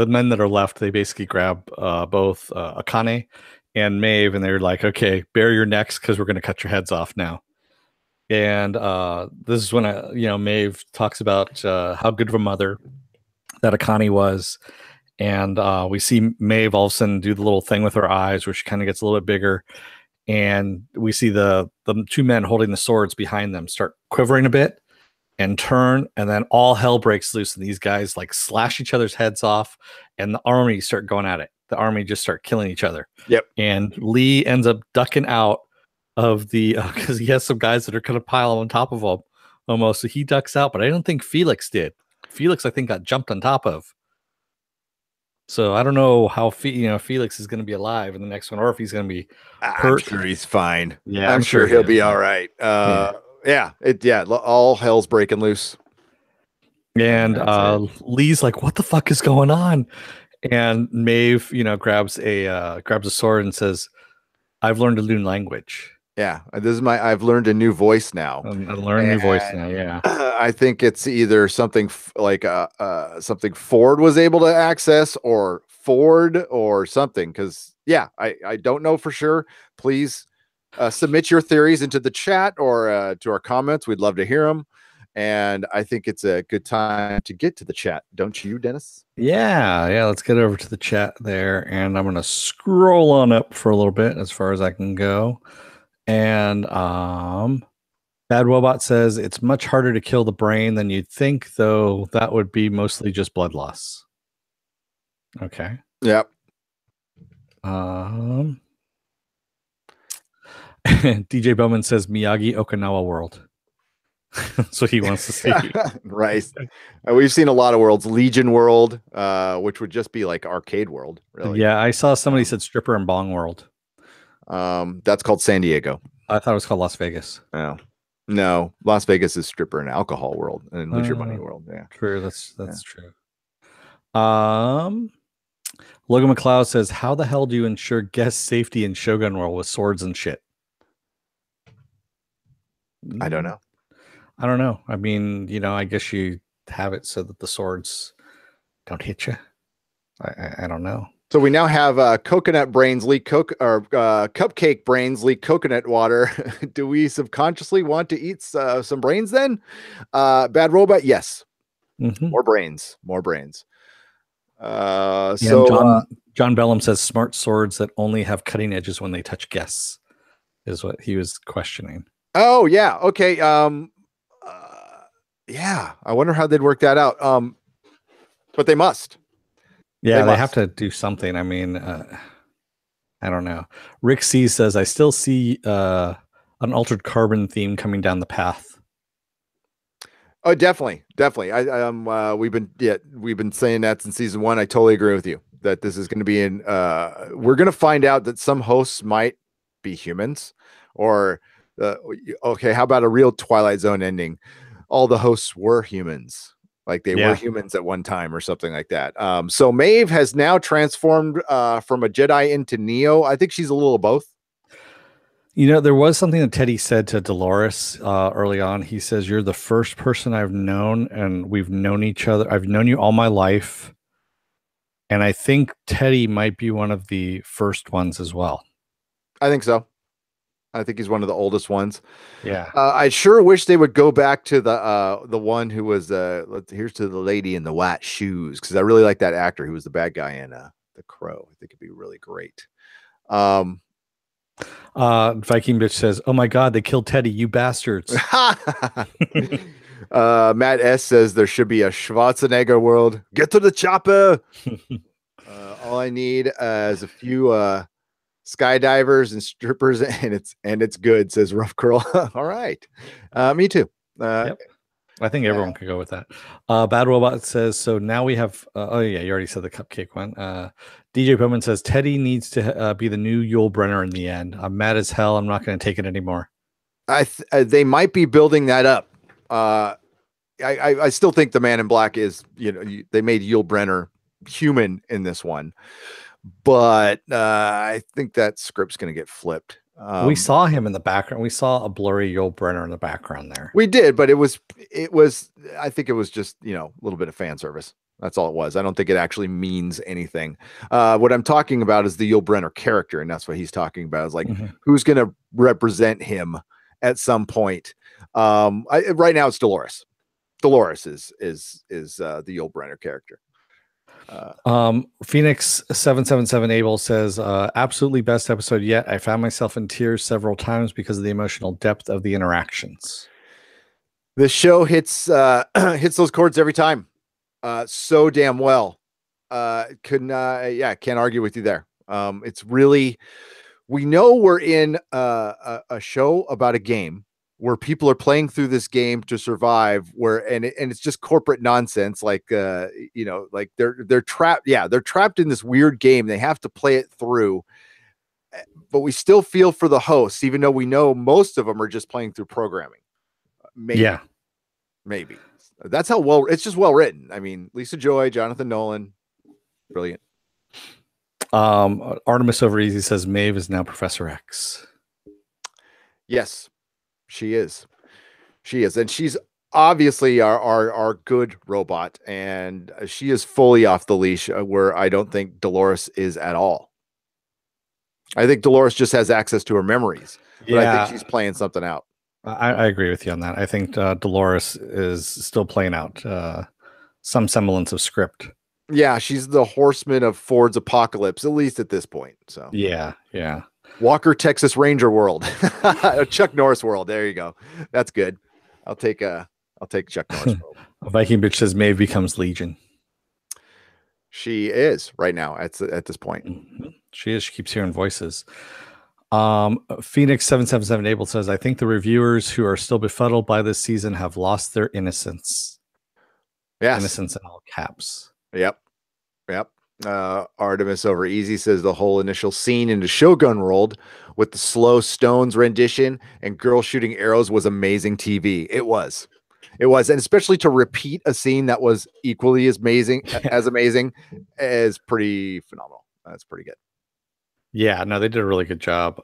men that are left, they basically grab both Akane and Maeve, and they're like, "Okay, bare your necks because we're going to cut your heads off now." And this is when Maeve talks about how good of a mother that Akane was, and we see Maeve all of a sudden do the little thing with her eyes where she kind of gets a little bit bigger, and we see the two men holding the swords behind them start quivering a bit and turn, and then all hell breaks loose, and these guys like slash each other's heads off, and the army start going at it. The army just start killing each other. Yep. And Lee ends up ducking out of the because he has some guys that are kind of pile on top of him almost, so he ducks out, but I don't think Felix did. Felix, I think, got jumped on top of. So I don't know how Felix is going to be alive in the next one, or if he's going to be hurt. I'm sure he's fine. Yeah, I'm sure he'll be all right. All hell's breaking loose. And Lee's like, "What the fuck is going on?" And Maeve, grabs a sword and says, "I've learned a new language." Yeah, I've learned a new voice now. I learned a new voice now. Yeah, I think it's either something like something Ford was able to access, or Ford, or something. Because I don't know for sure. Please submit your theories into the chat or to our comments. We'd love to hear them. And I think it's a good time to get to the chat, don't you, Dennis? Yeah. Let's get over to the chat there, and I'm gonna scroll on up for a little bit as far as I can go. And Bad Robot says it's much harder to kill the brain than you'd think, though that would be mostly just blood loss. Okay. Yep. DJ Bowman says Miyagi Okinawa World. That's what he wants to see. Right. We've seen a lot of worlds. Legion World, which would just be like Arcade World, really. Yeah, I saw somebody said Stripper and Bong World. That's called San Diego. I thought it was called Las Vegas. Oh. No, Las Vegas is stripper and alcohol world and leisure money world. Yeah. True. That's true. Logan McLeod says, how the hell do you ensure guest safety in Shogun World with swords and shit? I don't know. I don't know. I mean, I guess you have it so that the swords don't hit you. I don't know. So we now have coconut brains leak cupcake brains leak coconut water. Do we subconsciously want to eat some brains then? Bad robot, yes. Mm-hmm. More brains. John Bellum says smart swords that only have cutting edges when they touch guests is what he was questioning. Oh yeah, okay. Yeah, I wonder how they'd work that out. But they must. Yeah, they have to do something. I mean, I don't know. Rick C says, I still see an Altered Carbon theme coming down the path. Oh, definitely. We've been saying that since season 1. I totally agree with you that this is going to be we're going to find out that some hosts might be humans, or okay, how about a real Twilight Zone ending? All the hosts were humans. Like they were humans at one time or something like that. So Maeve has now transformed from a Jedi into Neo. I think she's a little of both. There was something that Teddy said to Dolores early on. He says, you're the first person I've known, and we've known each other. I've known you all my life. And I think Teddy might be one of the first ones as well. I think so. I think he's one of the oldest ones. Yeah. I sure wish they would go back to the one who was here's to the lady in the white shoes, because I really like that actor who was the bad guy in The Crow. I think it'd be really great. Viking Bitch says, oh my God, they killed Teddy, you bastards. Matt S says there should be a Schwarzenegger world. Get to the chopper. All I need is a few skydivers and strippers, and it's good, says Rough Curl. All right. Me too. Yep. I think everyone could go with that. Bad Robot says, so now we have oh yeah, you already said the cupcake one. DJ Bowman says Teddy needs to be the new Yul Brynner in the end. I'm mad as hell. I'm not going to take it anymore. They might be building that up. I still think the Man in Black is, they made Yul Brynner human in this one. But I think that script's going to get flipped. We saw him in the background. We saw a blurry Yul Brynner in the background there. We did, but it was. I think it was just a little bit of fan service. That's all it was. I don't think it actually means anything. What I'm talking about is the Yul Brynner character, and that's what he's talking about. Is like who's going to represent him at some point. Right now, it's Dolores. Dolores is the Yul Brynner character. Phoenix 777 Abel says, absolutely best episode yet. I found myself in tears several times because of the emotional depth of the interactions. This show hits those chords every time. So damn well. Can't argue with you there. It's really, we know we're in a show about a game where people are playing through this game to survive, and it's just corporate nonsense. Like, like they're trapped. Yeah. They're trapped in this weird game. They have to play it through, but we still feel for the hosts, even though we know most of them are just playing through programming. Maybe that's how it's just well written. I mean, Lisa Joy, Jonathan Nolan, brilliant. Artemis Over Easy says Maeve is now Professor X. Yes. She is, and she's obviously our good robot, and she is fully off the leash, where I don't think Dolores is at all. I think Dolores just has access to her memories, but I think she's playing something out. I agree with you on that. I think Dolores is still playing out some semblance of script. Yeah, she's the horseman of Ford's apocalypse, at least at this point. So yeah. Walker Texas Ranger world. Chuck Norris world. There you go. That's good. I'll take Chuck Norris world. Viking Bitch says Maeve becomes Legion. She is right now at this point. She is. She keeps hearing voices. Phoenix 777 Abel says, I think the reviewers who are still befuddled by this season have lost their innocence. Yes. Innocence in all caps. Yep. Artemis over easy says the whole initial scene into Shogun World with the slow Stones rendition and girl shooting arrows was amazing TV. It was, and especially to repeat a scene that was equally as amazing is pretty phenomenal. That's pretty good. Yeah, no, they did a really good job.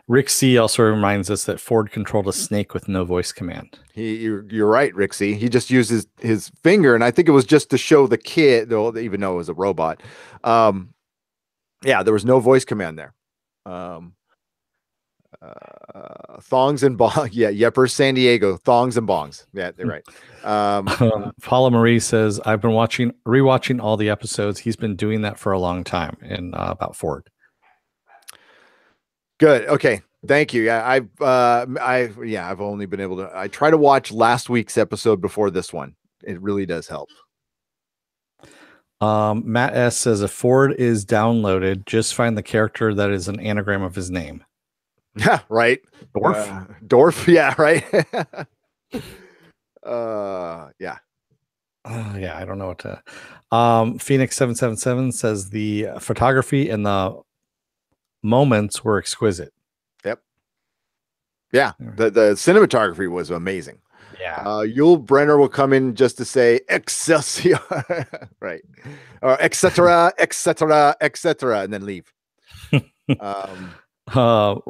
Rick C also reminds us that Ford controlled a snake with no voice command. You're right, Rick C. He just used his finger, and I think it was just to show the kid, though, even though it was a robot. Yeah, there was no voice command there. Thongs and bongs. Yeah, Yepper San Diego. Thongs and bongs. Yeah, they're right. Paula Marie says, I've been rewatching all the episodes. He's been doing that for a long time about Ford. Good. Okay. Thank you. Yeah, I've only been able to. I try to watch last week's episode before this one. It really does help. Matt S says, if Ford is downloaded, just find the character that is an anagram of his name. Yeah. Right. Dorf. Yeah. Right. Yeah. Yeah. I don't know what to. Phoenix 777 says the photography and the moments were exquisite. Yep. Yeah, the cinematography was amazing. Yeah. Yul Brenner will come in just to say Excelsior, right? Or etc., and then leave. Oh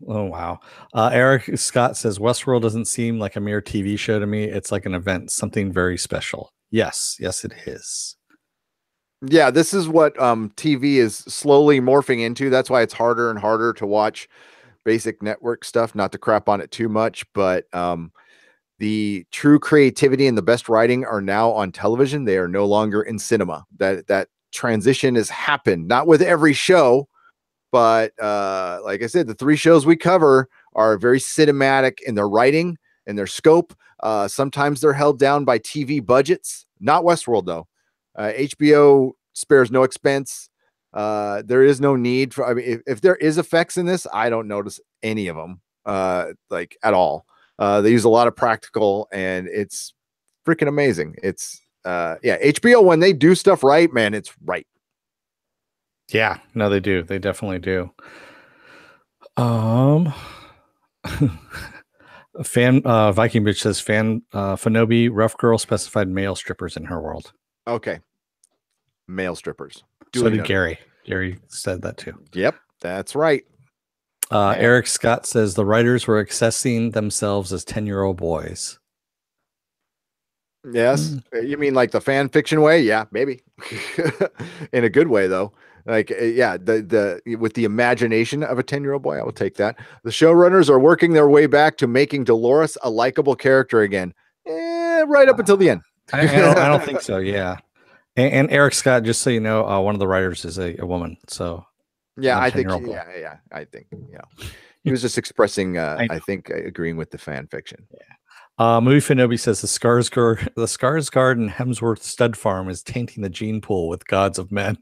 wow. Eric Scott says Westworld doesn't seem like a mere TV show to me. It's like an event, something very special. Yes, it is. Yeah, this is what TV is slowly morphing into. That's why it's harder and harder to watch basic network stuff, not to crap on it too much, but the true creativity and the best writing are now on television. They are no longer in cinema. That transition has happened, not with every show, but like I said, the 3 shows we cover are very cinematic in their writing and their scope. Sometimes they're held down by TV budgets, not Westworld though. HBO spares no expense. There is no need for, I mean, if there is effects in this, I don't notice any of them, like at all. They use a lot of practical and it's freaking amazing. It's, yeah, HBO, when they do stuff right, man, it's right. Yeah, no, they do. They definitely do. Viking bitch says Fanobi rough girl specified male strippers in her world. Okay. Male strippers. So did Gary. Gary said that too. Yep, that's right. Eric Scott says the writers were accessing themselves as 10-year-old boys. Yes. You mean like the fan fiction way? Yeah, maybe. In a good way though. Like, yeah, the with the imagination of a 10-year-old boy, I will take that. The showrunners are working their way back to making Dolores a likable character again. Right up until the end. I don't think so. Yeah. And Eric Scott, just so you know, one of the writers is a woman. So yeah, I think, yeah, I think, he was just expressing, I think, agreeing with the fan fiction. Yeah. Movie Fanobi says the Skarsgård and Hemsworth stud farm is tainting the gene pool with gods of men.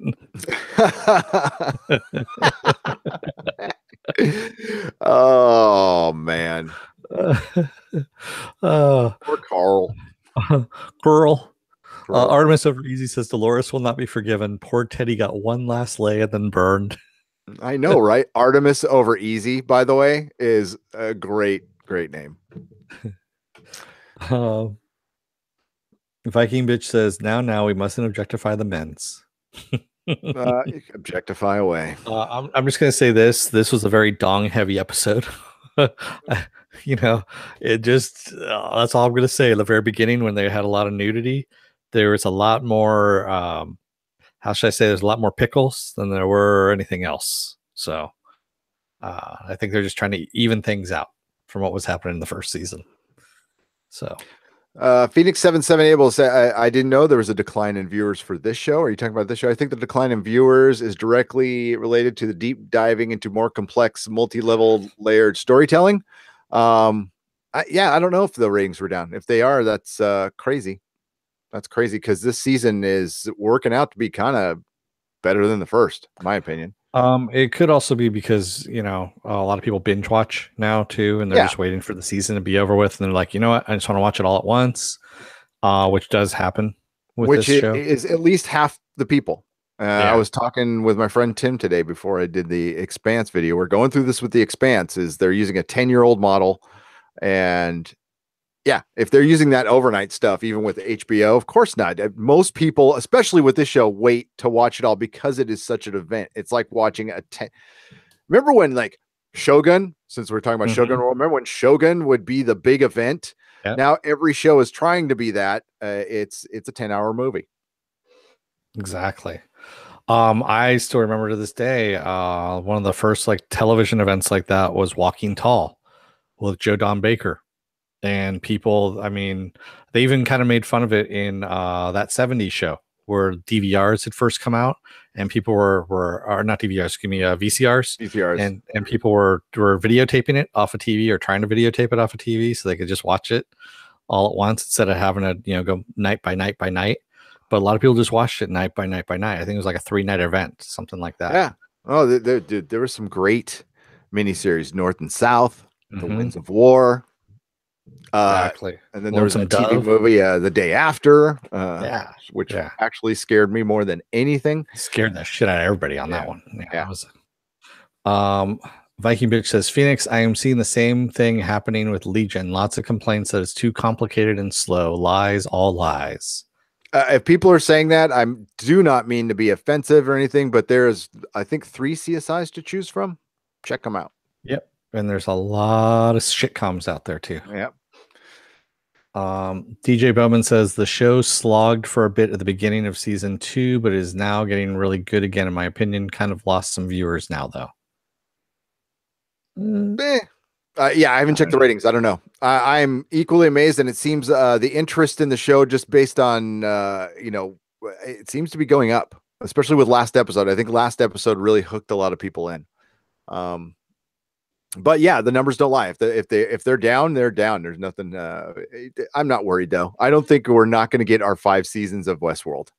Oh man. Poor Carl. Girl. Artemis over easy says Dolores will not be forgiven. Poor Teddy got one last lay and then burned. I know, right? Artemis over easy, by the way, is a great name. Viking bitch says now we mustn't objectify the men's. Objectify away. I'm just gonna say this was a very dong heavy episode. It just that's all I'm gonna say. At the very beginning, when they had a lot of nudity, there was a lot more how should I say, there's a lot more pickles than there were anything else. So I think they're just trying to even things out from what was happening in the first season. So Phoenix 778 will say, I didn't know there was a decline in viewers for this show. Are you talking about this show? I think the decline in viewers is directly related to the deep diving into more complex, multi-level layered storytelling. I don't know if the ratings were down. If they are, that's crazy. That's crazy because this season is working out to be kind of better than the first, in my opinion. It could also be because, a lot of people binge watch now too, and they're just waiting for the season to be over with. And they're like, you know what? I just want to watch it all at once, which does happen with this show. Is at least half the people. I was talking with my friend Tim today before I did the Expanse video. We're going through this with the Expanse. Is they're using a 10-year-old model, and yeah, if they're using that overnight stuff, even with HBO, of course not. Most people, especially with this show, wait to watch it all because it is such an event. It's like watching a 10. Remember when like Shogun, since we're talking about Shogun World, remember when Shogun would be the big event? Yep. Now every show is trying to be that. It's a 10-hour movie. Exactly. I still remember to this day, one of the first like television events like that was Walking Tall with Joe Don Baker. And people, I mean, they even kind of made fun of it in that 70s show where DVRs had first come out, and people were not DVRs, excuse me, VCRs, and people were videotaping it off of TV or trying to videotape it off of TV so they could just watch it all at once instead of having to go night by night by night. But a lot of people just watched it night by night by night. I think it was like a 3-night event, something like that. Yeah. Oh, there were some great miniseries, North and South, The Winds of War. Exactly. And then there was a TV movie The Day After, which actually scared me more than anything. Scared the shit out of everybody on that one. Viking Bitch says, Phoenix, I am seeing the same thing happening with Legion. Lots of complaints that it's too complicated and slow. Lies, all lies. If people are saying that, I do not mean to be offensive or anything, but there's, I think, 3 CSIs to choose from. Check them out. Yep. And there's a lot of shitcoms out there too. Yep. DJ Bowman says the show slogged for a bit at the beginning of season 2, but is now getting really good again, in my opinion. Kind of lost some viewers now, though. Yeah, I haven't checked the ratings. I don't know. I'm equally amazed, and it seems the interest in the show, just based on it seems to be going up, especially with last episode. I think last episode really hooked a lot of people in. But yeah, the numbers don't lie. If they're down, they're down. There's nothing. I'm not worried though. I don't think we're not going to get our 5 seasons of Westworld.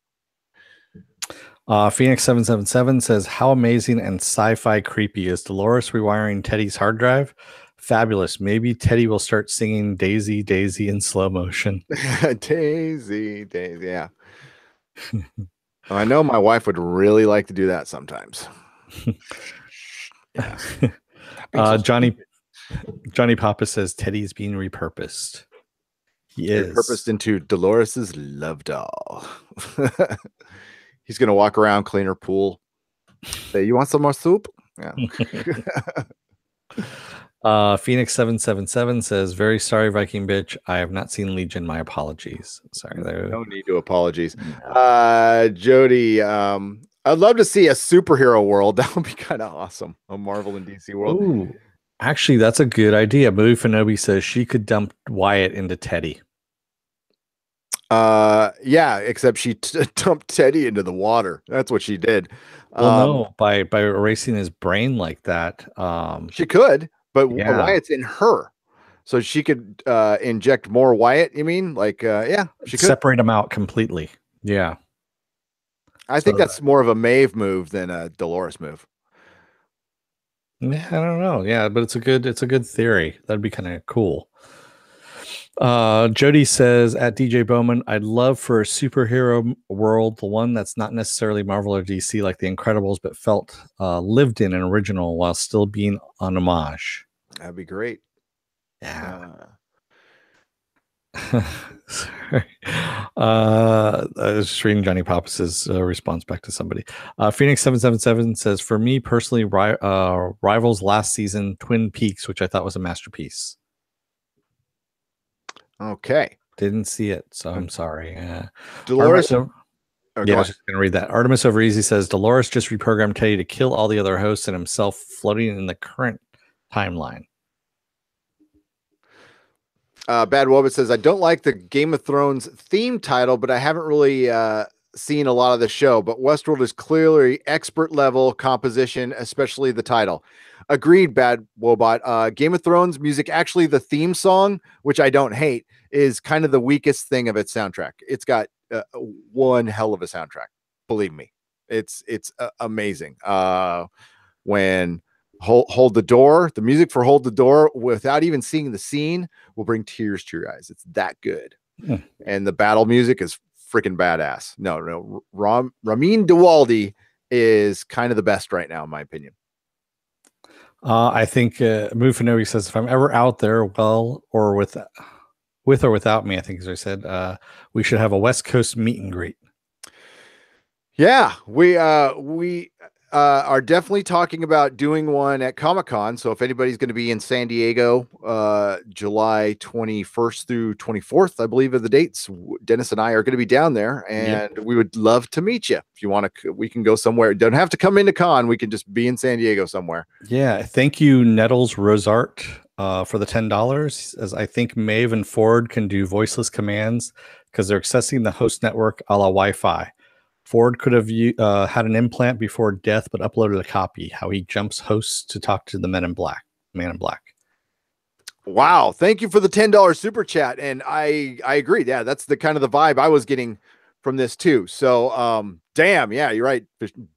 Phoenix 777 says, how amazing and sci-fi creepy is Dolores rewiring Teddy's hard drive? Fabulous. Maybe Teddy will start singing Daisy, Daisy in slow motion. Daisy, Daisy. Yeah. I know my wife would really like to do that sometimes. Yeah. Johnny Papa says Teddy's being repurposed. He is repurposed into Dolores's love doll. He's gonna walk around, clean her pool. Say, you want some more soup? Yeah. Phoenix 777 says, very sorry, Viking Bitch. I have not seen Legion. My apologies. Sorry. No need to apologies. No. Jody, I'd love to see a superhero world. That would be kind of awesome. A Marvel and DC world. Ooh, actually, that's a good idea. Movie Fanobi says she could dump Wyatt into Teddy. Yeah, except she dumped Teddy into the water. That's what she did. Well, no, by erasing his brain like that. She could, but Wyatt's in her. So she could inject more Wyatt, you mean? Like, yeah, she could separate them out completely. Yeah. I think that's more of a Maeve move than a Dolores move. Yeah, I don't know. Yeah, but it's a good theory. That'd be kind of cool. Jody says at DJ Bowman, I'd love for a superhero world, the one that's not necessarily Marvel or DC like The Incredibles, but felt lived in and original while still being an homage. That'd be great. Yeah. Sorry. I was just reading Johnny Pappas' response back to somebody. Phoenix 777 says, for me personally, Rivals last season, Twin Peaks, which I thought was a masterpiece. Okay. Didn't see it, so I'm sorry. Dolores. I was just going to read that. Artemis Over Easy says, Dolores just reprogrammed Teddy to kill all the other hosts and himself floating in the current timeline. Bad Wobbit says, I don't like the Game of Thrones theme title, but I haven't really seen a lot of the show. But Westworld is clearly expert level composition, especially the title. Agreed, Bad Wobot. Game of Thrones music, actually the theme song, which I don't hate, is kind of the weakest thing of its soundtrack. It's got one hell of a soundtrack. Believe me, it's amazing. When Hold the Door, the music for Hold the Door, without even seeing the scene, will bring tears to your eyes. It's that good. And the battle music is freaking badass. No, Ramin Djawadi is kind of the best right now, in my opinion. I think Mufinogi says, if I'm ever out there, well, or with or without me, I think as I said, we should have a West Coast meet and greet. Yeah, we are definitely talking about doing one at Comic-Con. So if anybody's going to be in San Diego, July 21st through 24th, I believe are the dates, Dennis and I are going to be down there, and we would love to meet you. If you want to, we can go somewhere. Don't have to come into con. We can just be in San Diego somewhere. Yeah. Thank you, Nettles Rosart, for the $10, as I think Maeve and Ford can do voiceless commands because they're accessing the host network a la Wi-Fi. Ford could have had an implant before death, but uploaded a copy. How he jumps hosts to talk to the Man in Black. Wow! Thank you for the $10 super chat, and I agree. Yeah, that's the kind of the vibe I was getting from this too. So, damn, yeah, you're right.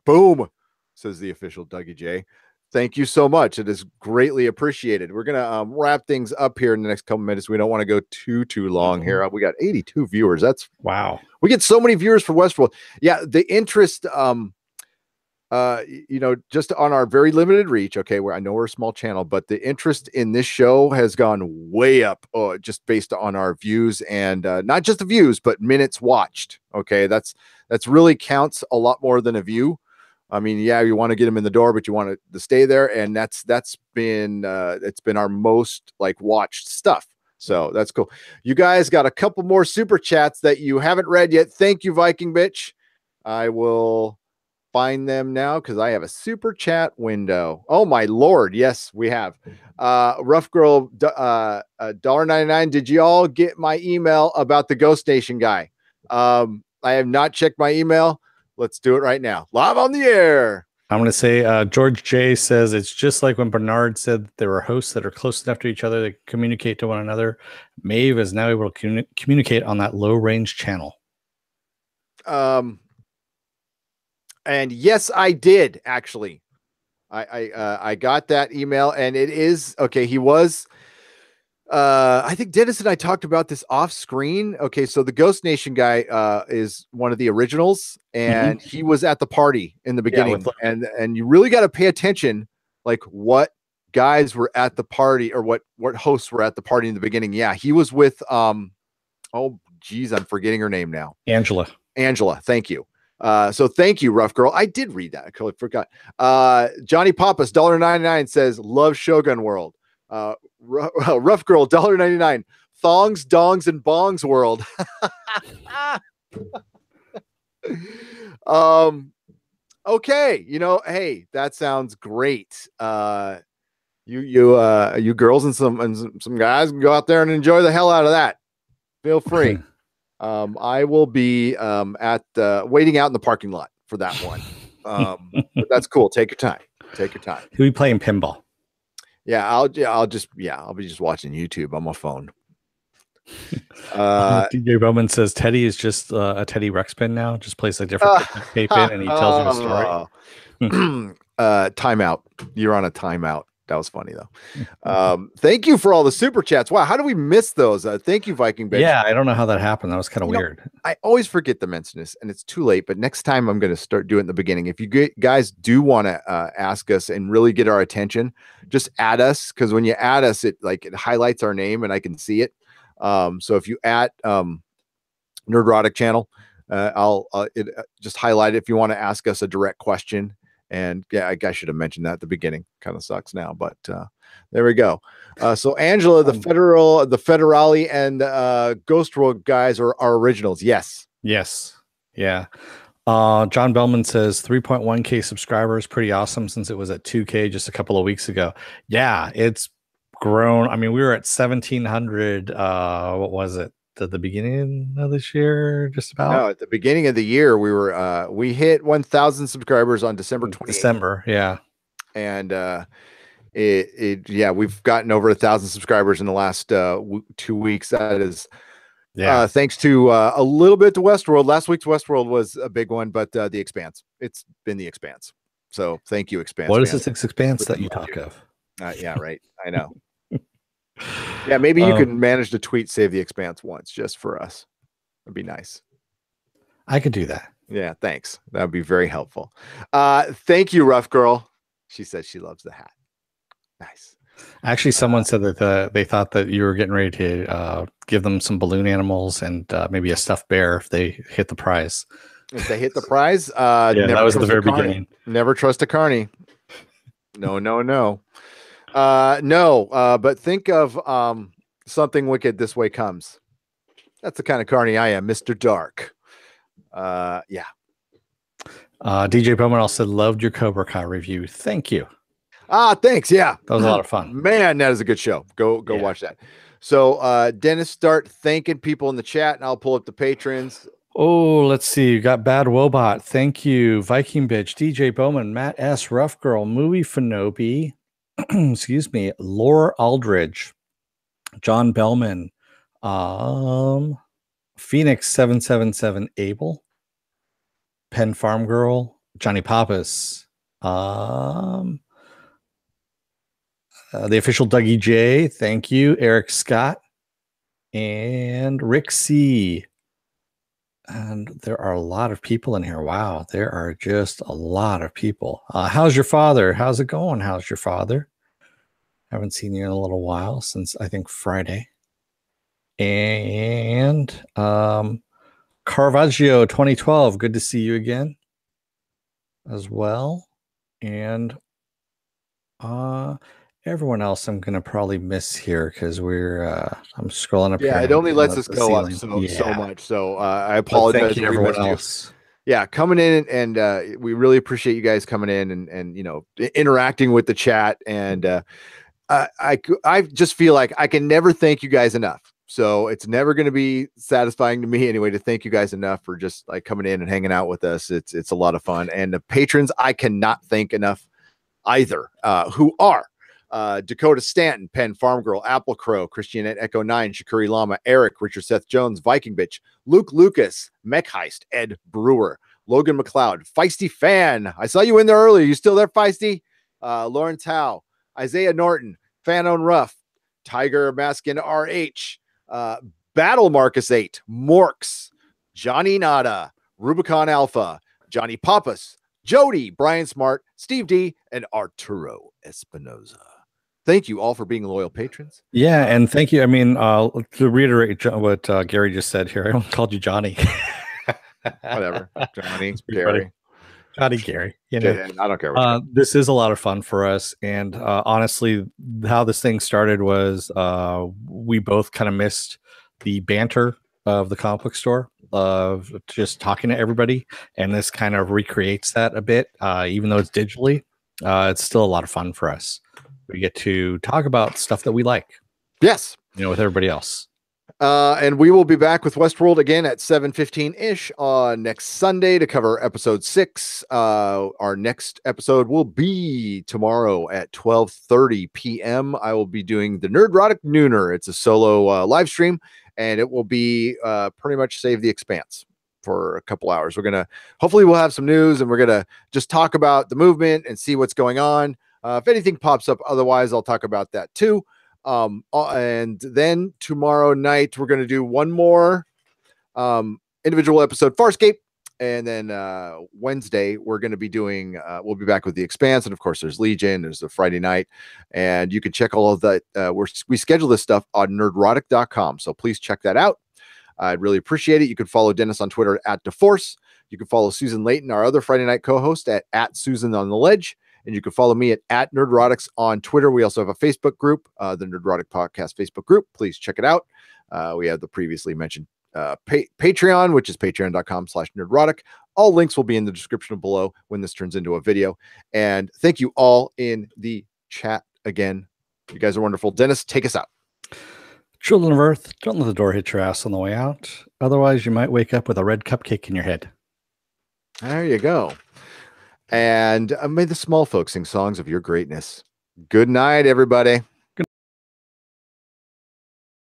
Boom, says the official Dougie J. Thank you so much. It is greatly appreciated. We're gonna wrap things up here in the next couple minutes. We don't want to go too long here. We got 82 viewers. That's wow. We get so many viewers for Westworld. Yeah, the interest, just on our very limited reach. Okay, where I know we're a small channel, but the interest in this show has gone way up, just based on our views, and not just the views, but minutes watched. Okay, that's really counts a lot more than a view. I mean, yeah, you want to get them in the door, but you want to stay there, and that's been it's been our most like watched stuff. So that's cool. You guys got a couple more super chats that you haven't read yet. Thank you, Viking Bitch. I will find them now because I have a super chat window. Oh my Lord. Yes, we have. Rough Girl, $1.99. Did you all get my email about the Ghost Nation guy? I have not checked my email. Let's do it right now. Live on the air. I'm going to say George J says it's just like when Bernard said there are hosts that are close enough to each other that communicate to one another. Maeve is now able to communicate on that low range channel. And yes, I did actually. I got that email, and it is okay. He was. I think Dennis and I talked about this off screen. Okay, so the Ghost Nation guy is one of the originals, and he was at the party in the beginning. Yeah, and you really got to pay attention, like what guys were at the party or what hosts were at the party in the beginning. Yeah, he was with oh geez, I'm forgetting her name now. Angela, thank you. So thank you, Rough Girl. I did read that. I totally forgot. Johnny Pappas, $1.99 says, love Shogun World. Rough Girl, $1.99. Thongs, dongs, and bongs world. Okay, hey, that sounds great. You girls and some guys can go out there and enjoy the hell out of that. Feel free. I will be at waiting out in the parking lot for that one. But that's cool. Take your time. He'll be playing pinball. Yeah, I'll be just watching YouTube on my phone. DJ Bowman says Teddy is just a Teddy Ruxpin now. Just plays a different tape in, and he tells you a story. Timeout. You're on a timeout. That was funny though. Thank you for all the super chats. Wow, how do we miss those? Thank you, Viking Bitch. Yeah, I don't know how that happened. That was kind of weird. I always forget to mention this, and it's too late. But next time, I'm going to start doing it in the beginning. If you guys do want to ask us and really get our attention, just add us, because when you add us, it highlights our name and I can see it. So if you add Nerdrotic channel, I'll just highlight it if you want to ask us a direct question. And yeah, I should have mentioned that at the beginning. Kind of sucks now, but there we go. So Angela, the Federale and Ghost World guys are originals. Yes. Yeah. John Bellman says 3.1K subscribers, pretty awesome since it was at 2K just a couple of weeks ago. Yeah, it's grown. I mean, we were at 1,700. What was it? At the beginning of this year, just about. No, at the beginning of the year, we hit 1,000 subscribers on December 28th. Yeah. And we've gotten over 1,000 subscribers in the last 2 weeks. That is thanks to a little bit to Westworld. Last week's Westworld was a big one, but the Expanse. It's been the Expanse. So thank you, Expanse. What is this Expanse that you talk of? Yeah, right. I know. Yeah, maybe you can manage to tweet Save the Expanse once just for us. It'd be nice. I could do that. Yeah, thanks. That would be very helpful. Thank you, Rough Girl. She says she loves the hat. Nice. Actually, someone said that they thought that you were getting ready to give them some balloon animals and maybe a stuffed bear if they hit the prize. If they hit the prize, yeah, that was at the very beginning. Never trust a carny. No. But think of something wicked this way comes. That's the kind of carny I am, Mr. Dark. Yeah. DJ Bowman also loved your Cobra Kai review. Thank you. Thanks. Yeah. That was a lot of fun. Man, that is a good show. Go watch that. So Dennis, start thanking people in the chat and I'll pull up the patrons. Oh, let's see. You got Bad Wobot. Thank you. Viking Bitch, DJ Bowman, Matt S. Rough Girl, Movie Fanobi, excuse me, Laura Aldridge, John Bellman, Phoenix 777 Abel, Penn Farm Girl, Johnny Pappas, the official Dougie J. Thank you. Eric Scott and Rick C. And there are a lot of people in here. Wow, there are just a lot of people. How's your father? How's it going? How's your father? Haven't seen you in a little while, since I think Friday. And Caravaggio 2012, good to see you again as well. And everyone else I'm going to probably miss here because I'm scrolling up here. Yeah, it only lets us go up so much. So I apologize. Thank you, everyone else. Yeah, coming in and we really appreciate you guys coming in and interacting with the chat. And I just feel like I can never thank you guys enough. So it's never going to be satisfying to me anyway to thank you guys enough for just like coming in and hanging out with us. It's a lot of fun. And the patrons I cannot thank enough either, who are Dakota Stanton, Penn Farm Girl, Apple Crow, Christianette Echo 9, Shakuri Lama, Eric, Richard Seth Jones, Viking Bitch, Luke Lucas, Mech Heist, Ed Brewer, Logan McLeod, Feisty Fan. I saw you in there earlier. You still there, Feisty? Lawrence Howe, Isaiah Norton, Fan on Rough, Tiger Maskin RH, Battle Marcus 8, Morks, Johnny Nada, Rubicon Alpha, Johnny Pappas, Jody, Brian Smart, Steve D, and Arturo Espinoza. Thank you all for being loyal patrons. Yeah, and thank you. I mean, to reiterate what Gary just said here, I don't called you Johnny. Whatever, Johnny, Gary. Johnny, Gary. You know, yeah, I don't care. This is a lot of fun for us, and honestly, how this thing started was we both kind of missed the banter of the comic book store, of just talking to everybody, and this kind of recreates that a bit. Even though it's digitally, it's still a lot of fun for us. We get to talk about stuff that we like. Yes, with everybody else. And we will be back with Westworld again at 7:15-ish on next Sunday to cover episode 6. Our next episode will be tomorrow at 12:30 p.m. I will be doing the Nerdrotic Nooner. It's a solo live stream, and it will be pretty much Save the Expanse for a couple hours. Hopefully we'll have some news, and we're going to just talk about the movement and see what's going on. If anything pops up, otherwise I'll talk about that too. And then tomorrow night we're going to do one more individual episode, Farscape, and then Wednesday we're going to be doing we'll be back with the Expanse, and of course there's Legion, there's the Friday night, and you can check all of that. We schedule this stuff on nerdrotic.com, so please check that out. I'd really appreciate it. You can follow Dennis on Twitter at DeForce. You can follow Susan Layton, our other Friday night co-host, at Susan on the Ledge. And you can follow me at Nerdrotics on Twitter. We also have a Facebook group, the Nerdrotic Podcast Facebook group. Please check it out. We have the previously mentioned Patreon, which is patreon.com/Nerdrotic. All links will be in the description below when this turns into a video. And thank you all in the chat again. You guys are wonderful. Dennis, take us out. Children of Earth, don't let the door hit your ass on the way out. Otherwise, you might wake up with a red cupcake in your head. There you go. And may the small folks sing songs of your greatness. Good night, everybody.